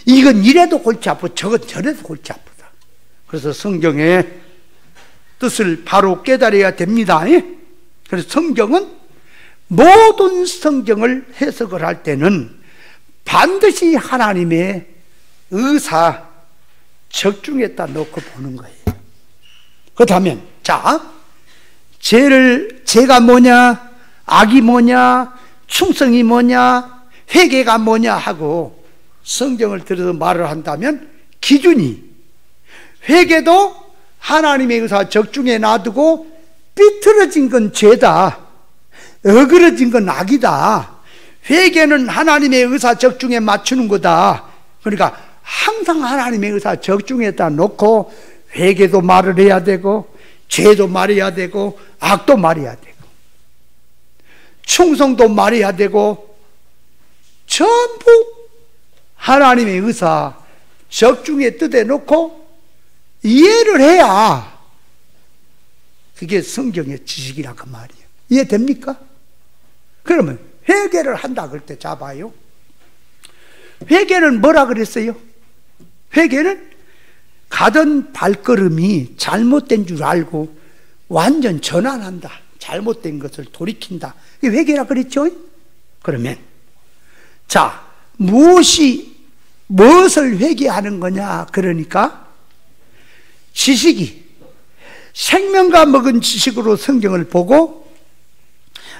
A: 이건 이래도 골치 아프고 저건 저래도 골치 아프다. 그래서 성경의 뜻을 바로 깨달아야 됩니다. 그래서 성경은 모든 성경을 해석을 할 때는 반드시 하나님의 의사 적중에다 놓고 보는 거예요. 그렇다면 자, 죄가 뭐냐, 악이 뭐냐, 충성이 뭐냐, 회개가 뭐냐 하고 성경을 들어서 말을 한다면 기준이, 회개도 하나님의 의사 적중에 놔두고 삐뚤어진 건 죄다, 어그러진 건 악이다, 회개는 하나님의 의사 적중에 맞추는 거다. 그러니까 항상 하나님의 의사 적중에다 놓고 회개도 말을 해야 되고 죄도 말해야 되고 악도 말해야 되고 충성도 말해야 되고 전부 하나님의 의사 적중에 뜻에 놓고 이해를 해야 그게 성경의 지식이라 그 말이에요. 이해됩니까? 그러면 회개를 한다 그럴 때 잡아요. 회개는 뭐라 그랬어요? 회개는 가던 발걸음이 잘못된 줄 알고 완전 전환한다, 잘못된 것을 돌이킨다, 이게 회개라 그랬죠? 그러면 자, 무엇을 회개하는 거냐? 그러니까 지식이 생명과 먹은 지식으로 성경을 보고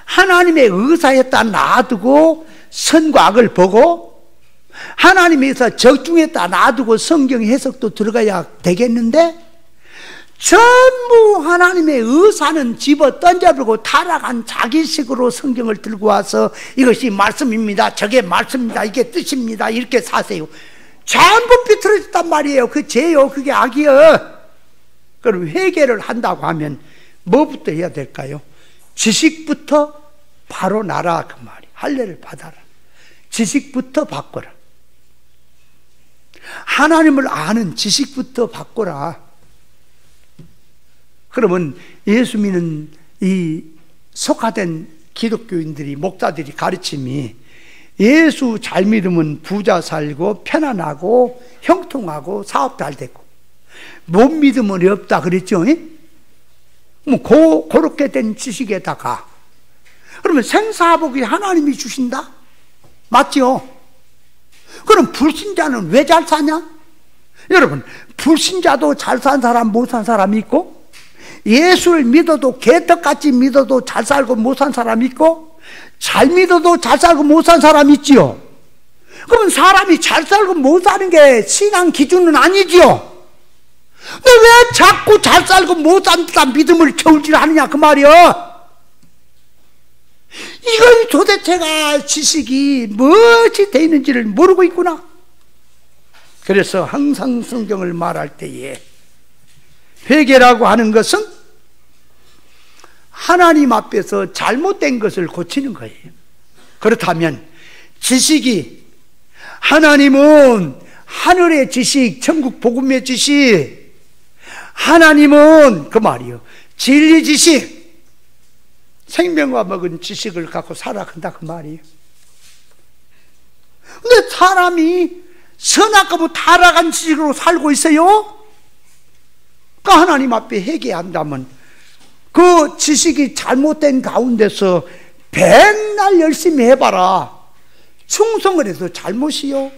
A: 하나님의 의사에다 놔두고 선과 악을 보고 하나님의 의사 적중에다 놔두고 성경 해석도 들어가야 되겠는데 전부 하나님의 의사는 집어 던져버리고 타락한 자기식으로 성경을 들고 와서 이것이 말씀입니다, 저게 말씀입니다, 이게 뜻입니다, 이렇게 사세요. 전부 비틀어졌단 말이에요. 그 죄요, 그게 악이요. 그럼 회개를 한다고 하면 뭐부터 해야 될까요? 지식부터 바로 나라 그 말이. 할례를 받아라. 지식부터 바꿔라. 하나님을 아는 지식부터 바꿔라. 그러면 예수 믿는 이 속화된 기독교인들이, 목사들이 가르침이 예수 잘 믿으면 부자 살고 편안하고 형통하고 사업 잘 되고, 못 믿으면 어렵다 그랬죠? 뭐 그렇게 된 지식에다가 그러면 생사복이 하나님이 주신다? 맞죠? 그럼 불신자는 왜 잘 사냐? 여러분, 불신자도 잘 산 사람, 못 산 사람이 있고, 예수를 믿어도 개떡같이 믿어도 잘 살고 못 산 사람이 있고, 잘 믿어도 잘 살고 못 산 사람이 있지요. 그러면 사람이 잘 살고 못 사는 게 신앙 기준은 아니지요. 근데 왜 자꾸 잘 살고 못 산다 믿음을 겨울질 하느냐 그 말이요. 이건 도대체가 지식이 무엇이 돼 있는지를 모르고 있구나. 그래서 항상 성경을 말할 때에 회개라고 하는 것은 하나님 앞에서 잘못된 것을 고치는 거예요. 그렇다면 지식이, 하나님은 하늘의 지식, 천국 복음의 지식, 하나님은 그 말이요, 진리 지식, 생명과 먹은 지식을 갖고 살아간다 그 말이에요. 근데 사람이 선악과부 타락한 지식으로 살고 있어요. 그러니까 하나님 앞에 회개한다면 그 지식이 잘못된 가운데서 백날 열심히 해봐라. 충성을 해도 잘못이요,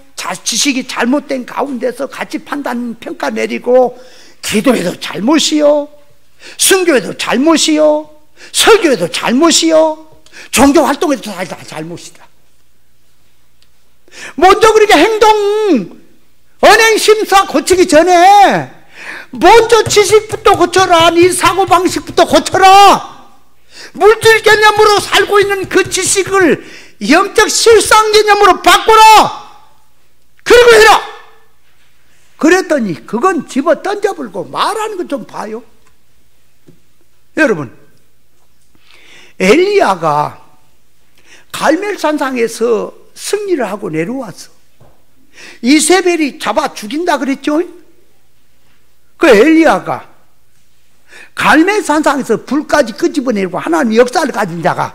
A: 지식이 잘못된 가운데서 같이 판단 평가 내리고, 기도해도 잘못이요, 순교해도 잘못이요, 설교해도 잘못이요, 종교활동에도 다 잘못이다. 먼저 그렇게 행동, 언행심사 고치기 전에 먼저 지식부터 고쳐라. 네 사고방식부터 고쳐라. 물질 개념으로 살고 있는 그 지식을 영적 실상 개념으로 바꾸라. 그리고 해라. 그랬더니 그건 집어 던져버리고 말하는 것 좀 봐요. 여러분, 엘리야가 갈멜산상에서 승리를 하고 내려왔어. 이세벨이 잡아 죽인다 그랬죠? 그 엘리야가 갈멜산상에서 불까지 끄집어내고 하나님 역사를 가진 자가,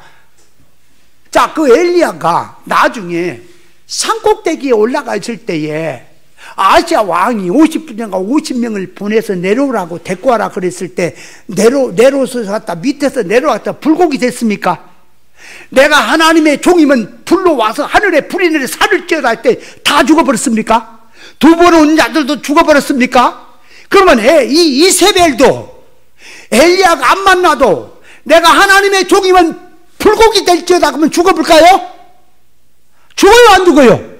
A: 자, 그 엘리야가 나중에 산꼭대기에 올라가 있을 때에 아시아 왕이 50분인가 50명을 보내서 내려오라고 데리고 와라 그랬을 때 내려서 갔다 밑에서 내려왔다 불고기 됐습니까? 내가 하나님의 종이면 불로 와서 하늘에 불이 내려 살을 찌어다 할 때 다 죽어버렸습니까? 두 번 온 자들도 죽어버렸습니까? 그러면 이 이세벨도 엘리야가 안 만나도 내가 하나님의 종이면 불고기 될지어다 그러면 죽어볼까요? 죽어요 안 죽어요?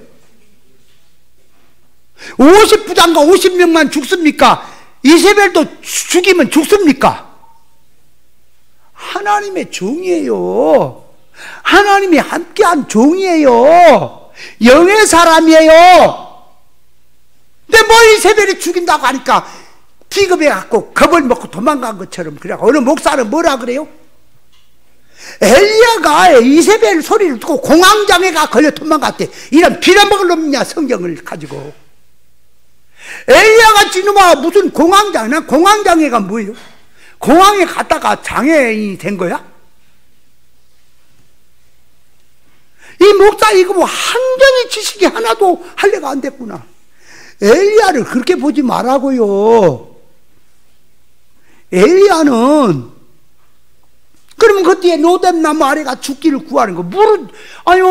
A: 50부장과 50명만 죽습니까? 이세벨도 죽이면 죽습니까? 하나님의 종이에요. 하나님이 함께한 종이에요. 영의 사람이에요. 근데 뭐 이세벨이 죽인다고 하니까 비겁해갖고 겁을 먹고 도망간 것처럼, 그래. 어느 목사는 뭐라 그래요? 엘리야가 이세벨 소리를 듣고 공황장애가 걸려 도망갔대. 이런 빌어먹을 놈이냐 성경을 가지고. 엘리야가 지놈아 무슨 공황장애? 공황장애가 뭐예요? 공황에 갔다가 장애인이 된 거야? 이 목사 이거 뭐 한정의 지식이 하나도 할래가 안 됐구나. 엘리야를 그렇게 보지 말라고요. 엘리야는 그러면 그 뒤에 노뎀나무 아래가 죽기를 구하는 거. 물은 아니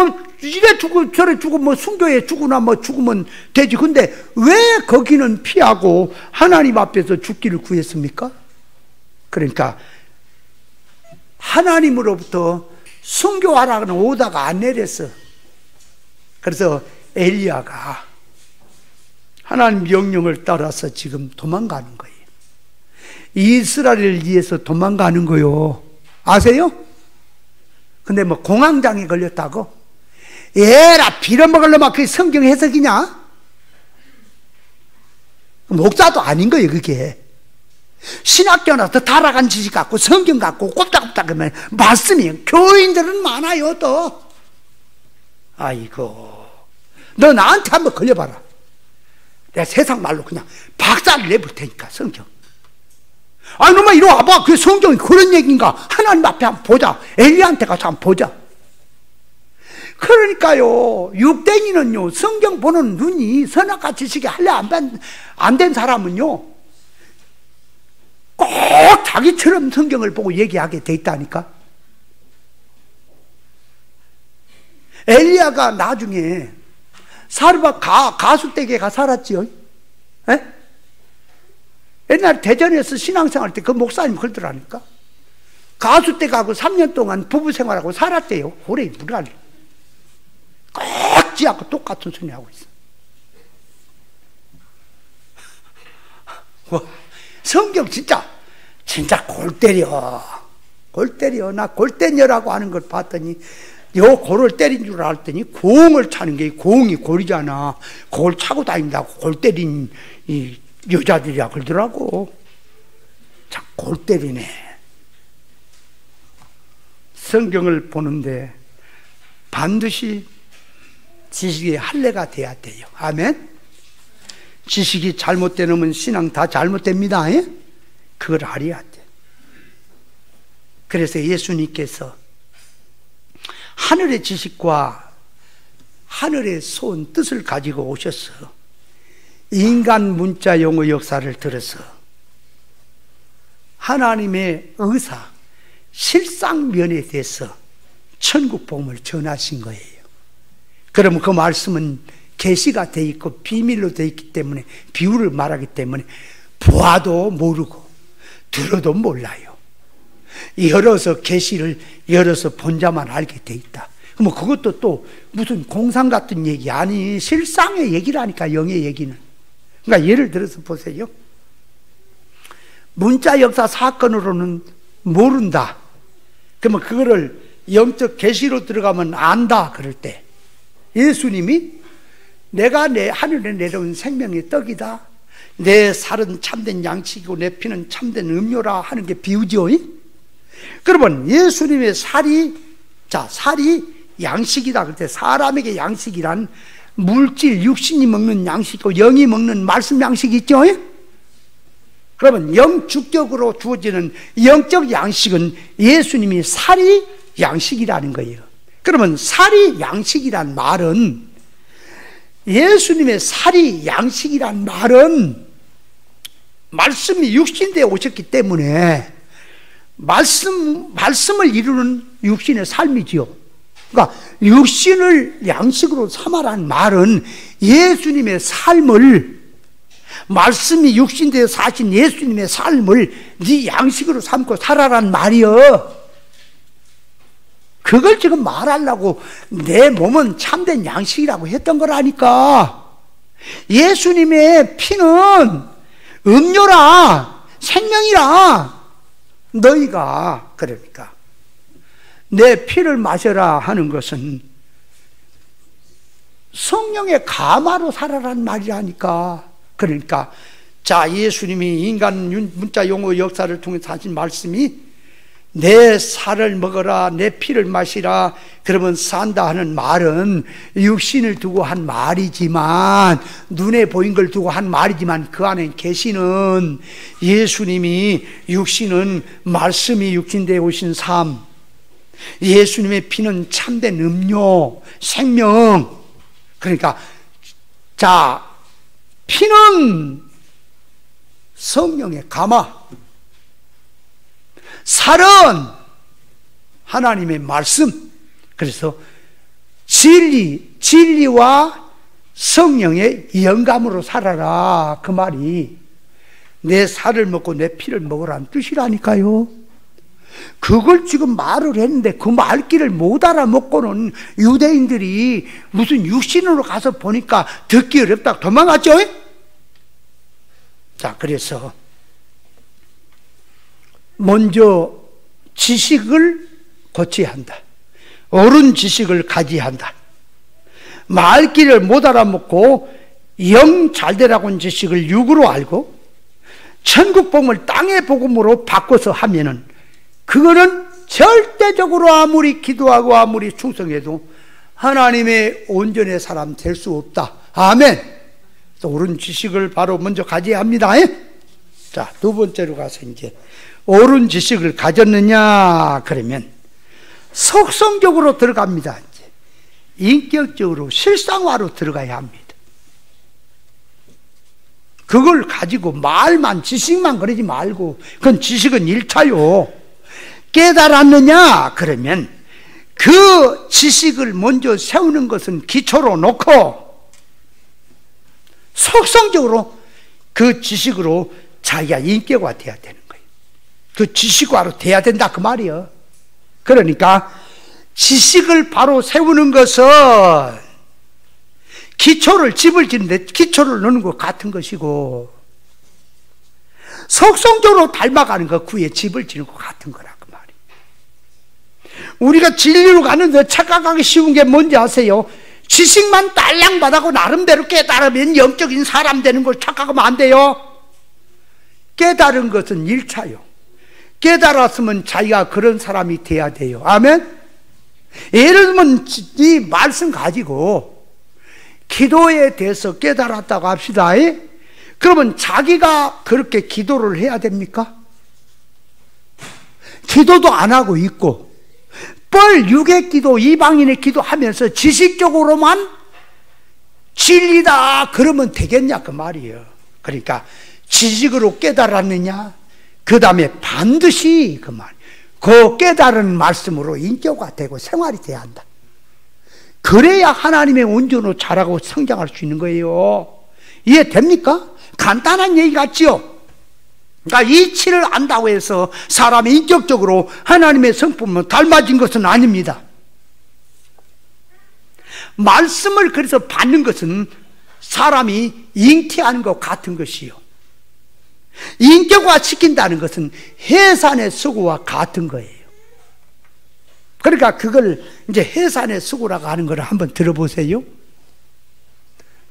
A: 이래 죽고 저래 죽고 뭐 순교에 죽으나 뭐 죽으면 되지. 근데 왜 거기는 피하고 하나님 앞에서 죽기를 구했습니까? 그러니까 하나님으로부터 순교하라는 오다가 안 내렸어. 그래서 엘리야가 하나님 명령을 따라서 지금 도망가는 거예요. 이스라엘을 위해서 도망가는 거요. 아세요? 근데 뭐 공황장애 걸렸다고? 에라 빌어먹을 놈아 그게 성경 해석이냐? 목사도 아닌 거예요 그게. 신학교나 더 타락한 지식 갖고 성경 갖고 꼼짝꼼짝 하면 말씀이, 교인들은 많아요 또. 아이고, 너 나한테 한번 걸려봐라. 내가 세상 말로 그냥 박살을 내볼 테니까 성경. 아, 너만 이리 와봐. 그 성경이 그런 얘기인가? 하나님 앞에 한번 보자. 엘리야한테 가서 한번 보자. 그러니까요, 육댕이는요, 성경 보는 눈이 선악과 지식이 할래 안 된 사람은요, 꼭 자기처럼 성경을 보고 얘기하게 돼 있다니까. 엘리야가 나중에 사르밧 가수 댁에 가 살았지요. 에? 옛날 대전에서 신앙생활 때 그 목사님 그러더라니까. 가수 댁 가고 3년 동안 부부 생활하고 살았대요. 오래 무랄. 꼭 지하고 똑같은 소리 하고 있어. 성경 진짜 골 때려. 골 때려. 나 골때녀라고 하는 걸 봤더니 요 골을 때린 줄 알았더니 공을 차는 게 공이 골이잖아. 골 차고 다닌다고 골 때린 이 여자들이라 그러더라고. 참 골 때리네. 성경을 보는데 반드시 지식의 할례가 돼야 돼요. 아멘. 지식이 잘못되면 신앙 다 잘못됩니다. 그걸 알아야 돼. 그래서 예수님께서 하늘의 지식과 하늘의 쏜 뜻을 가지고 오셔서 인간 문자 용어 역사를 들어서 하나님의 의사, 실상면에 대해서 천국 복음을 전하신 거예요. 그러면 그 말씀은 계시가 돼 있고 비밀로 돼 있기 때문에, 비유를 말하기 때문에 보아도 모르고 들어도 몰라요. 열어서 계시를 열어서 본 자만 알게 돼 있다. 뭐 그것도 또 무슨 공상 같은 얘기 아니, 실상의 얘기라니까. 영의 얘기는. 그러니까 예를 들어서 보세요. 문자 역사 사건으로는 모른다. 그러면 그거를 영적 계시로 들어가면 안다. 그럴 때 예수님이 내가 내 하늘에 내려온 생명의 떡이다, 내 살은 참된 양식이고 내 피는 참된 음료라 하는 게 비유죠. 그러면 예수님의 살이 양식이다. 그럴 때 사람에게 양식이란 물질, 육신이 먹는 양식이고 영이 먹는 말씀 양식이 있죠. 그러면 영주격으로 주어지는 영적 양식은 예수님이 살이 양식이라는 거예요. 그러면 살이 양식이란 말은, 예수님의 살이 양식이란 말은 말씀이 육신되어 오셨기 때문에 말씀을 이루는 육신의 삶이지요. 그러니까 육신을 양식으로 삼아라는 말은 예수님의 삶을, 말씀이 육신되어 사신 예수님의 삶을 네 양식으로 삼고 살아라는 말이요. 그걸 지금 말하려고 내 몸은 참된 양식이라고 했던 거라니까. 예수님의 피는 음료라, 생명이라. 너희가 그러니까 내 피를 마셔라 하는 것은 성령의 가마로 살아라는 말이라니까. 그러니까 자, 예수님이 인간 문자 용어 역사를 통해서 하신 말씀이 내 살을 먹어라, 내 피를 마시라, 그러면 산다 하는 말은 육신을 두고 한 말이지만, 눈에 보인 걸 두고 한 말이지만, 그 안에 계시는 예수님이, 육신은 말씀이 육신되어 오신 삶, 예수님의 피는 참된 음료, 생명. 그러니까 자, 피는 성령의 가마, 살은 하나님의 말씀. 그래서 진리와 성령의 영감으로 살아라. 그 말이 내 살을 먹고 내 피를 먹으라는 뜻이라니까요. 그걸 지금 말을 했는데 그 말귀를 못 알아먹고는 유대인들이 무슨 육신으로 가서 보니까 듣기 어렵다고 도망갔죠. 자, 그래서 먼저 지식을 고쳐야 한다. 옳은 지식을 가져야 한다. 말귀를 못 알아먹고 영 잘되라고 하는 지식을 육으로 알고 천국 복음을 땅의 복음으로 바꿔서 하면은 그거는 절대적으로 아무리 기도하고 아무리 충성해도 하나님의 온전의 사람 될 수 없다. 아멘. 또 옳은 지식을 바로 먼저 가져야 합니다. 자, 두 번째로 가서 이제 옳은 지식을 가졌느냐 그러면 속성적으로 들어갑니다. 이제 인격적으로 실상화로 들어가야 합니다. 그걸 가지고 말만 지식만 그러지 말고 그건 지식은 1차요. 깨달았느냐 그러면 그 지식을 먼저 세우는 것은 기초로 놓고 속성적으로 그 지식으로 자기가 인격화 돼야 되는 거예요. 그 지식화로 돼야 된다 그 말이에요. 그러니까 지식을 바로 세우는 것은 기초를 집을 짓는데 기초를 넣는 것 같은 것이고 속성적으로 닮아가는 것 그 위에 집을 짓는 것 같은 거라 그 말이에요. 우리가 진리로 가는데 착각하기 쉬운 게 뭔지 아세요? 지식만 딸랑 받아고 나름대로 깨달으면 영적인 사람 되는 걸 착각하면 안 돼요. 깨달은 것은 1차요. 깨달았으면 자기가 그런 사람이 돼야 돼요. 아멘? 예를 들면 이 말씀 가지고 기도에 대해서 깨달았다고 합시다. 그러면 자기가 그렇게 기도를 해야 됩니까? 기도도 안 하고 있고 뻘 육의 기도, 이방인의 기도하면서 지식적으로만 진리다 그러면 되겠냐 그 말이에요. 그러니까 지식으로 깨달았느냐 그 다음에 반드시 그 말, 그 깨달은 말씀으로 인격화되고 생활이 돼야 한다. 그래야 하나님의 온전으로 자라고 성장할 수 있는 거예요. 이해됩니까? 간단한 얘기 같지요? 그러니까 이치를 안다고 해서 사람이 인격적으로 하나님의 성품을 닮아진 것은 아닙니다. 말씀을 그래서 받는 것은 사람이 잉태하는 것 같은 것이요. 인격화 시킨다는 것은 해산의 수고와 같은 거예요. 그러니까 그걸 이제 해산의 수고라고 하는 걸 한번 들어보세요.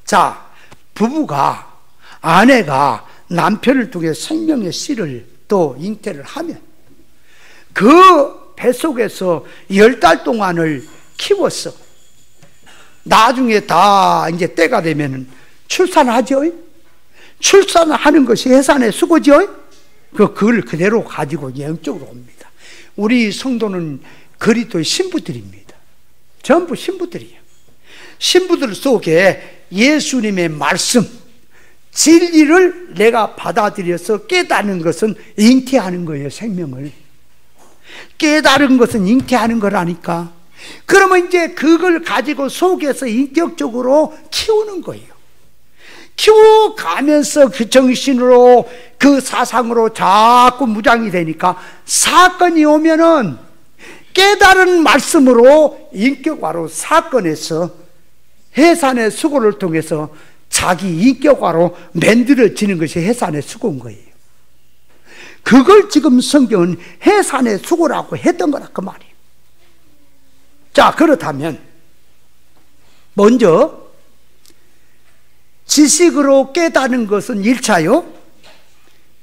A: 자, 부부가, 아내가 남편을 통해 생명의 씨를 또 잉태를 하면 그 뱃속에서 10달 동안을 키웠어. 나중에 다 이제 때가 되면 출산하죠. 출산을 하는 것이 해산의 수고죠. 그걸 그대로 가지고 영적으로 옵니다. 우리 성도는 그리스도의 신부들입니다. 전부 신부들이에요. 신부들 속에 예수님의 말씀, 진리를 내가 받아들여서 깨닫는 것은 잉태하는 거예요. 생명을 깨달은 것은 잉태하는 거라니까. 그러면 이제 그걸 가지고 속에서 인격적으로 키우는 거예요. 키워가면서 그 정신으로 그 사상으로 자꾸 무장이 되니까 사건이 오면은 깨달은 말씀으로 인격화로 사건에서 해산의 수고를 통해서 자기 인격화로 만들어지는 것이 해산의 수고인 거예요. 그걸 지금 성경은 해산의 수고라고 했던 거라 그 말이에요. 자, 그렇다면 먼저 지식으로 깨닫는 것은 1차요.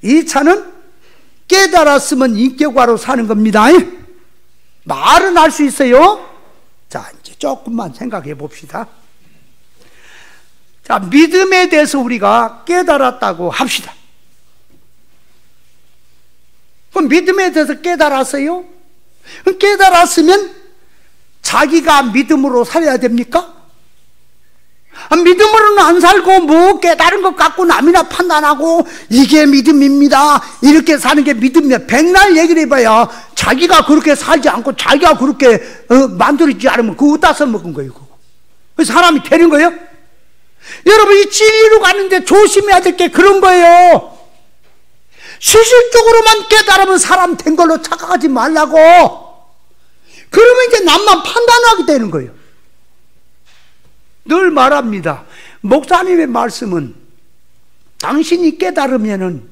A: 2차는 깨달았으면 인격화로 사는 겁니다. 말은 할 수 있어요. 자, 이제 조금만 생각해 봅시다. 자, 믿음에 대해서 우리가 깨달았다고 합시다. 그럼 믿음에 대해서 깨달았어요? 그럼 깨달았으면 자기가 믿음으로 살아야 됩니까? 믿음으로는 안 살고 뭐 깨달은 것 갖고 남이나 판단하고 이게 믿음입니다 이렇게 사는 게 믿음이야. 백날 얘기를 해봐야 자기가 그렇게 살지 않고 자기가 그렇게 만들어지지 않으면 그거 어디다 써먹은 거예요. 그거 사람이 되는 거예요? 여러분, 이 진리로 가는데 조심해야 될 게 그런 거예요. 실질적으로만 깨달으면 사람 된 걸로 착각하지 말라고. 그러면 이제 남만 판단하게 되는 거예요. 늘 말합니다. 목사님의 말씀은 당신이 깨달으면은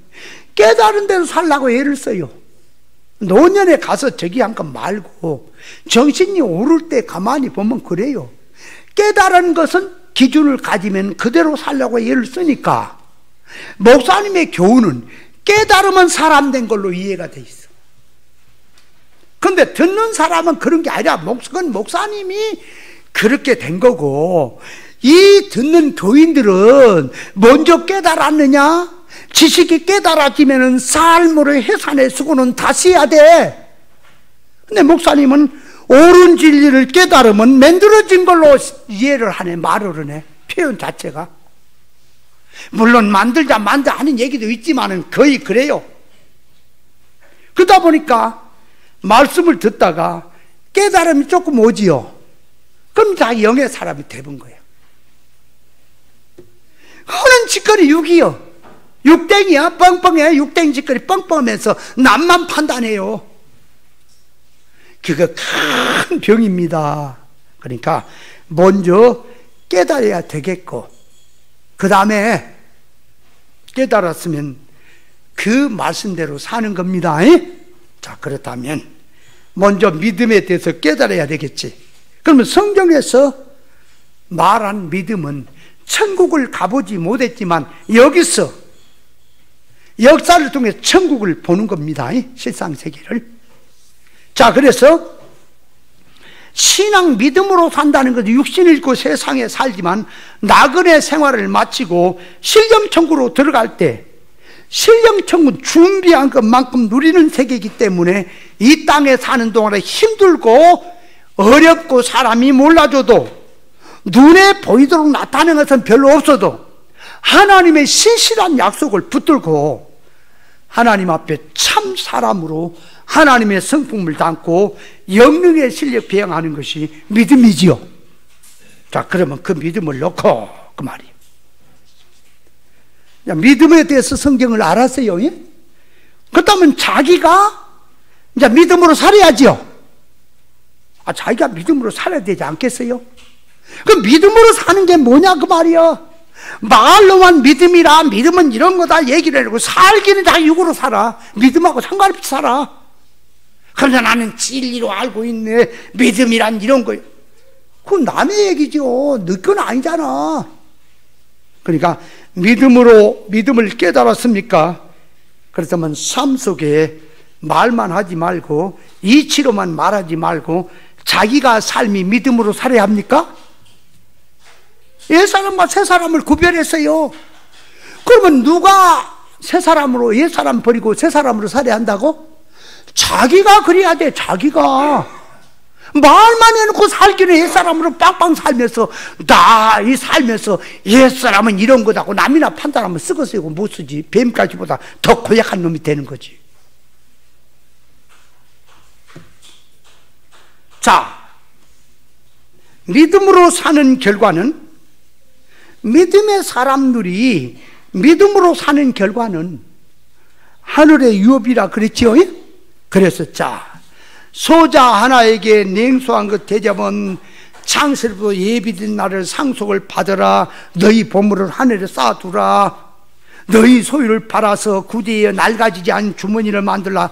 A: 깨달은 대로 살라고 애를 써요. 노년에 가서 저기 한 건 말고 정신이 오를 때 가만히 보면 그래요. 깨달은 것은 기준을 가지면 그대로 살려고 애를 쓰니까 목사님의 교훈은 깨달으면 사람 된 걸로 이해가 돼 있어. 그런데 듣는 사람은 그런 게 아니라 그건 목사님이 그렇게 된 거고, 이 듣는 교인들은 먼저 깨달았느냐 지식이 깨달아지면은 삶으로 해산해수고는 다시 해야 돼. 근데 목사님은 옳은 진리를 깨달으면 만들어진 걸로 이해를 하네, 말을 하네, 표현 자체가. 물론 만들자 하는 얘기도 있지만은 거의 그래요. 그러다 보니까 말씀을 듣다가 깨달음이 조금 오지요. 그럼 다 영의 사람이 되는 거예요. 하는 짓거리 육이요. 육땡이야, 뻥뻥해. 육땡 짓거리 뻥뻥하면서 남만 판단해요. 그거 큰 병입니다. 그러니까 먼저 깨달아야 되겠고, 그 다음에 깨달았으면 그 말씀대로 사는 겁니다. 자, 그렇다면 먼저 믿음에 대해서 깨달아야 되겠지. 그러면 성경에서 말한 믿음은 천국을 가보지 못했지만 여기서 역사를 통해 천국을 보는 겁니다. 실상세계를. 자, 그래서 신앙 믿음으로 산다는 것은 육신을 입고 세상에 살지만 나그네 생활을 마치고 신령천국으로 들어갈 때 신령천국 준비한 것만큼 누리는 세계이기 때문에 이 땅에 사는 동안에 힘들고 어렵고 사람이 몰라줘도 눈에 보이도록 나타나는 것은 별로 없어도 하나님의 신실한 약속을 붙들고 하나님 앞에 참 사람으로 하나님의 성품을 담고 영능의 실력 배양하는 것이 믿음이지요. 자, 그러면 그 믿음을 놓고 그 말이에요. 믿음에 대해서 성경을 알았어요. 그렇다면 자기가 이제 믿음으로 살아야죠. 자기가 믿음으로 살아야 되지 않겠어요? 그 믿음으로 사는 게 뭐냐 그 말이야. 말로만 믿음이라, 믿음은 이런 거다 얘기를 해놓고 살기는 다 육으로 살아. 믿음하고 상관없이 살아. 그러나 나는 진리로 알고 있네, 믿음이란 이런 거. 그건 남의 얘기죠. 너 건 아니잖아. 그러니까 믿음을 깨달았습니까? 그렇다면 삶 속에 말만 하지 말고 이치로만 말하지 말고 자기가 삶이 믿음으로 살아야 합니까? 옛사람과 새사람을 구별했어요. 그러면 누가 새사람으로 옛사람 버리고 새사람으로 살아야 한다고? 자기가 그래야 돼. 자기가 말만 해놓고 살기는 옛사람으로 빵빵 살면서 나 이 살면서 옛사람은 이런 거다고 남이나 판단하면 쓰고 쓰고 못 쓰지. 뱀까지보다 더 고약한 놈이 되는 거지. 자, 믿음으로 사는 결과는, 믿음의 사람들이 믿음으로 사는 결과는 하늘의 유업이라 그랬지요. 그래서 자, 소자 하나에게 냉소한 것 대접은 창세로부터 예비된 날을 상속을 받으라. 너희 보물을 하늘에 쌓아두라. 너희 소유를 팔아서 구대에 낡아지지 않은 주머니를 만들라.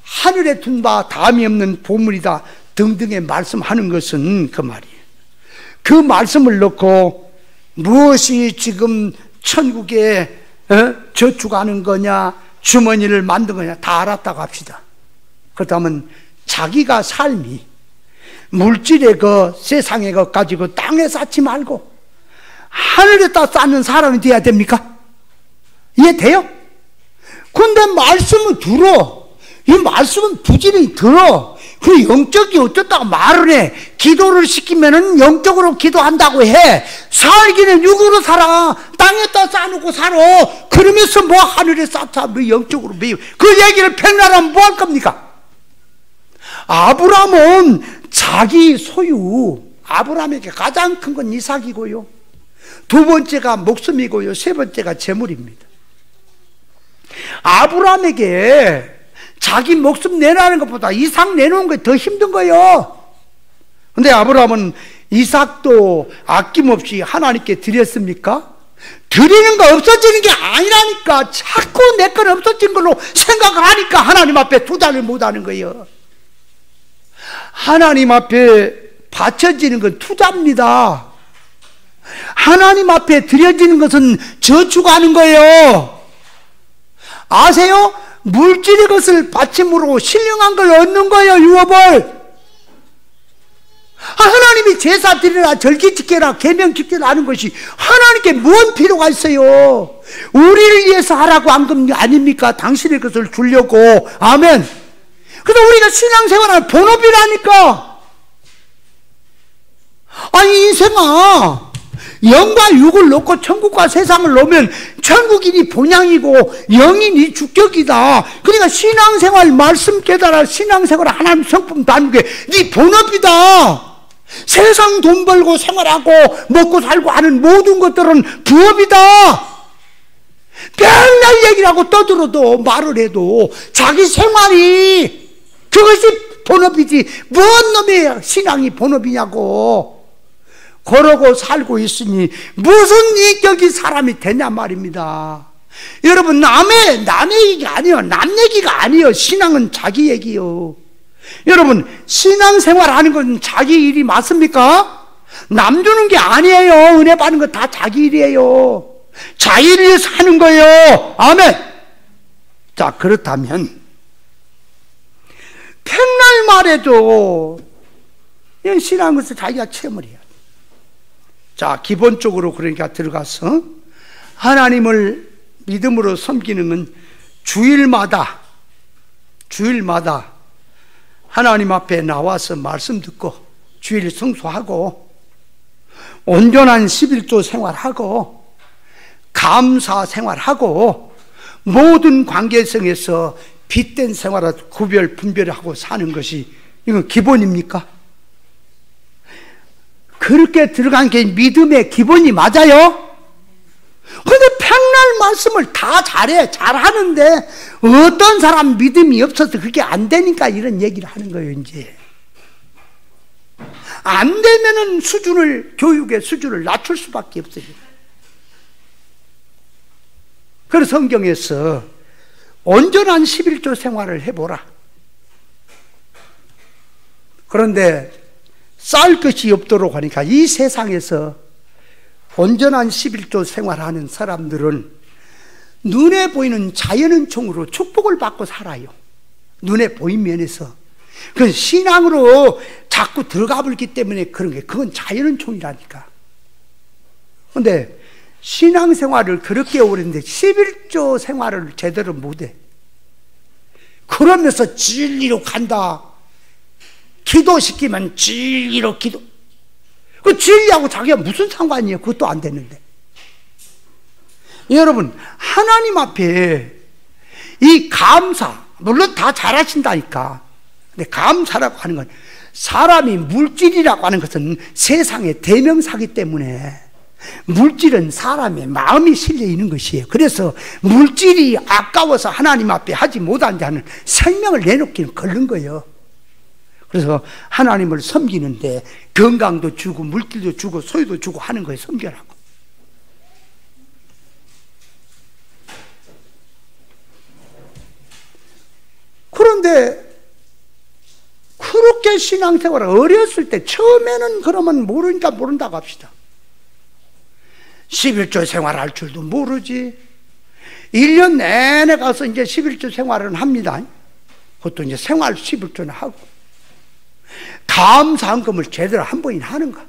A: 하늘에 둔 바 다음이 없는 보물이다 등등의 말씀하는 것은 그 말이에요. 그 말씀을 넣고 무엇이 지금 천국에 저축하는 거냐, 주머니를 만든 거냐 다 알았다고 합시다. 그렇다면 자기가 삶이 물질의 것, 세상의 것 가지고 땅에 쌓지 말고 하늘에다 쌓는 사람이 돼야 됩니까? 이해돼요? 근데 말씀은 들어. 이 말씀은 부지런히 들어. 그 영적이 어쩌다고 말을 해. 기도를 시키면은 영적으로 기도한다고 해. 살기는 육으로 살아. 땅에다 쌓아놓고 살아. 그러면서 뭐 하늘에 쌓자, 뭐 영적으로 매우. 그 얘기를 백날하면 뭐 할 겁니까? 아브라함은 자기 소유, 아브라함에게 가장 큰 건 이삭이고요, 두 번째가 목숨이고요, 세 번째가 재물입니다. 아브라함에게 자기 목숨 내놓는 것보다 이삭 내놓은 게 더 힘든 거예요. 근데 아브라함은 이삭도 아낌없이 하나님께 드렸습니까? 드리는 거 없어지는 게 아니라니까. 자꾸 내 건 없어진 걸로 생각을 하니까 하나님 앞에 투자를 못하는 거예요. 하나님 앞에 바쳐지는 건 투자입니다. 하나님 앞에 드려지는 것은 저축하는 거예요. 아세요? 물질의 것을 바침으로 신령한 걸 얻는 거예요. 유업을. 하나님이 제사 드리라, 절기 지켜라, 계명 지켜라 하는 것이 하나님께 뭔 필요가 있어요? 우리를 위해서 하라고 한 것 아닙니까? 당신의 것을 주려고. 아멘. 그래서 우리가 신앙생활은 본업이라니까. 아니, 인생아, 영과 육을 놓고 천국과 세상을 놓으면 천국이 네 본향이고 영이 네 주격이다. 그러니까 신앙생활, 말씀 깨달아 신앙생활 하나님 성품 다는 게 네 본업이다. 세상 돈 벌고 생활하고 먹고 살고 하는 모든 것들은 부업이다. 맨날 얘기를 하고 떠들어도 말을 해도 자기 생활이 그것이 본업이지 뭔 놈의 신앙이 본업이냐고. 그러고 살고 있으니 무슨 인격이 사람이 되냐 말입니다. 여러분, 남의 얘기가 아니에요. 남 얘기가 아니에요. 신앙은 자기 얘기요. 여러분, 신앙생활 하는 건 자기 일이 맞습니까? 남 주는 게 아니에요. 은혜 받는 거 다 자기 일이에요. 자기를 위해서 하는 거예요. 아멘. 자, 그렇다면 백날 말해도 이런 신앙은 것을 자기가 체험을 해야 돼. 자, 기본적으로 그러니까 들어가서 하나님을 믿음으로 섬기는 건 주일마다 하나님 앞에 나와서 말씀 듣고 주일 성수하고 온전한 11조 생활하고 감사 생활하고 모든 관계성에서 빗된 생활을 구별 분별하고 사는 것이 이건 기본입니까? 그렇게 들어간 게 믿음의 기본이 맞아요? 근데 백날 말씀을 다 잘하는데 어떤 사람 믿음이 없어서 그게 안 되니까 이런 얘기를 하는 거예요. 이제 안 되면은 교육의 수준을 낮출 수밖에 없어요. 그래서 성경에서 온전한 11조 생활을 해보라. 그런데 쌓을 것이 없도록 하니까 이 세상에서 온전한 11조 생활하는 사람들은 눈에 보이는 자연은총으로 축복을 받고 살아요. 눈에 보인 면에서. 그 신앙으로 자꾸 들어가 버렸기 때문에 그런 게 그건 자연은총이라니까. 그런데 신앙생활을 그렇게 오래 했는데 11조 생활을 제대로 못해. 그러면서 진리로 간다. 기도시키면 진리로 기도. 그 진리하고 자기가 무슨 상관이에요? 그것도 안 되는데. 여러분, 하나님 앞에 이 감사, 물론 다 잘하신다니까. 근데 감사라고 하는 건 사람이 물질이라고 하는 것은 세상의 대명사기 때문에 물질은 사람의 마음이 실려 있는 것이에요. 그래서 물질이 아까워서 하나님 앞에 하지 못한 자는 생명을 내놓기는 걸른 거예요. 그래서 하나님을 섬기는데 건강도 주고 물질도 주고 소유도 주고 하는 거예요. 섬겨라고. 그런데 그렇게 신앙생활을 어렸을 때 처음에는 그러면 모른다고 합시다. 11조 생활할 줄도 모르지. 1년 내내 가서 이제 11조 생활을 합니다. 그것도 이제 생활 11조는 하고 감사한금을 제대로 한 번이나 하는가?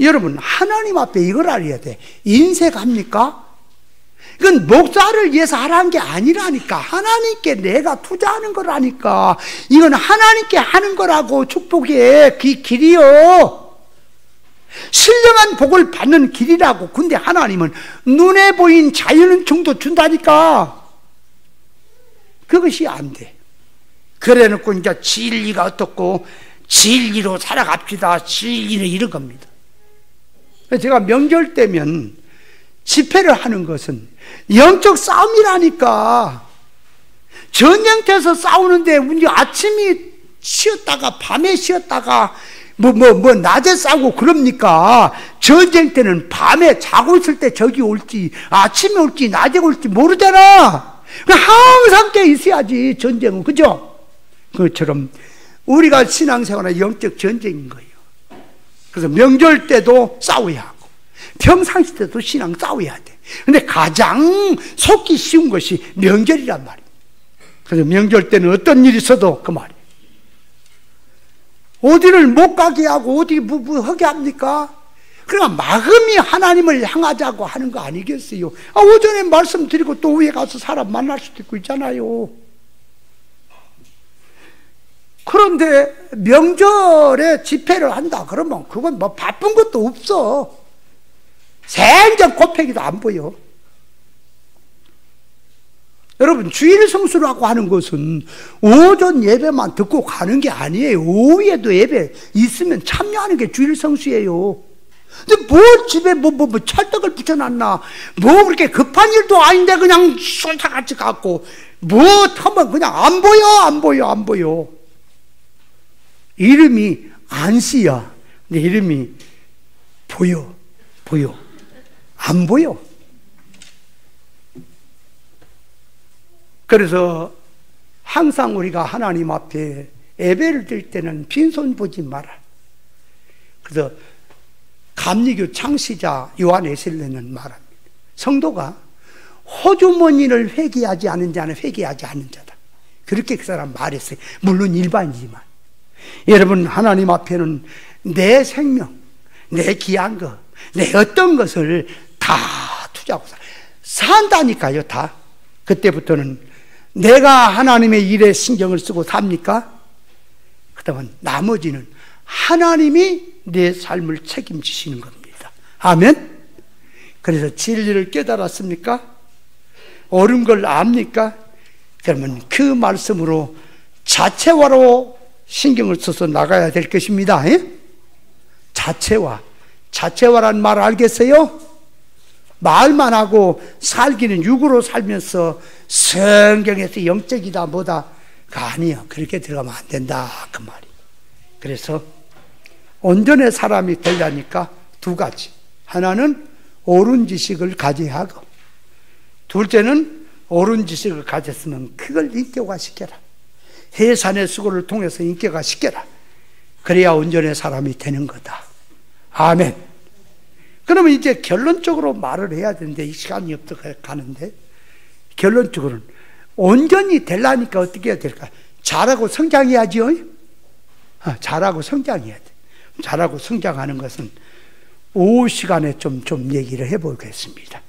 A: 여러분, 하나님 앞에 이걸 알아야 돼. 인색합니까? 이건 목사를 위해서 하라는 게 아니라니까. 하나님께 내가 투자하는 거라니까. 이건 하나님께 하는 거라고. 축복의 길이요. 신령한 복을 받는 길이라고. 근데 하나님은 눈에 보인 자연은총도 준다니까. 그것이 안 돼. 그래 놓고 이제 진리가 어떻고 진리로 살아갑시다. 진리는 이런 겁니다. 제가 명절 때면 집회를 하는 것은 영적 싸움이라니까. 전쟁터에서 싸우는데 우리 아침이 쉬었다가 밤에 쉬었다가 낮에 싸우고 그럽니까? 전쟁 때는 밤에 자고 있을 때 적이 올지 아침에 올지 낮에 올지 모르잖아. 항상 깨 있어야지. 전쟁은. 그죠? 그것처럼 우리가 신앙생활은 영적 전쟁인 거예요. 그래서 명절 때도 싸워야 하고 평상시 때도 신앙 싸워야 돼. 근데 가장 속기 쉬운 것이 명절이란 말이에요. 그래서 명절 때는 어떤 일이 있어도 그 말이에요. 어디를 못 가게 하고 어디 하게 합니까? 그러니까 마음이 하나님을 향하자고 하는 거 아니겠어요? 오전에 말씀드리고 또 위에 가서 사람 만날 수도 있고 있잖아요. 그런데 명절에 집회를 한다 그러면 그건 뭐 바쁜 것도 없어. 생전 곱빼기도 안 보여. 여러분, 주일 성수라고 하는 것은 오전 예배만 듣고 가는 게 아니에요. 오후에도 예배 있으면 참여하는 게 주일 성수예요. 근데 뭘 집에 뭐 찰떡을 붙여놨나? 뭐 그렇게 급한 일도 아닌데 그냥 쏠타같이 갖고 뭐 하면 그냥 안 보여. 이름이 안씨야. 근데 이름이 보여. 안 보여. 그래서 항상 우리가 하나님 앞에 예배를 드릴 때는 빈손 보지 마라. 그래서 감리교 창시자 요한 웨슬리는 말합니다. 성도가 호주머니를 회개하지 않은 자는 회개하지 않는 자다. 그렇게 그 사람 말했어요. 물론 일반이지만. 여러분, 하나님 앞에는 내 생명, 내 귀한 것, 내 어떤 것을 다 투자하고 산다니까요. 다. 그때부터는 내가 하나님의 일에 신경을 쓰고 삽니까? 그다음은 나머지는 하나님이 내 삶을 책임지시는 겁니다. 아멘? 그래서 진리를 깨달았습니까? 옳은 걸 압니까? 그러면 그 말씀으로 자체화로 신경을 써서 나가야 될 것입니다. 예? 자체화란 말 알겠어요? 말만 하고 살기는 육으로 살면서 성경에서 영적이다 뭐다가 아니에요. 그렇게 들어가면 안 된다 그 말이. 그래서 온전의 사람이 되려니까 두 가지. 하나는 옳은 지식을 가져야 하고, 둘째는 옳은 지식을 가졌으면 그걸 인격화시켜라. 해산의 수고를 통해서 인격화시켜라. 그래야 온전의 사람이 되는 거다. 아멘. 그러면 이제 결론적으로 말을 해야 되는데 이 시간이 없어 가는데, 결론적으로는 온전히 되려니까 어떻게 해야 될까? 잘하고 성장해야지요. 잘하고 성장해야 돼. 잘하고 성장하는 것은 오후 시간에 좀 얘기를 해보겠습니다.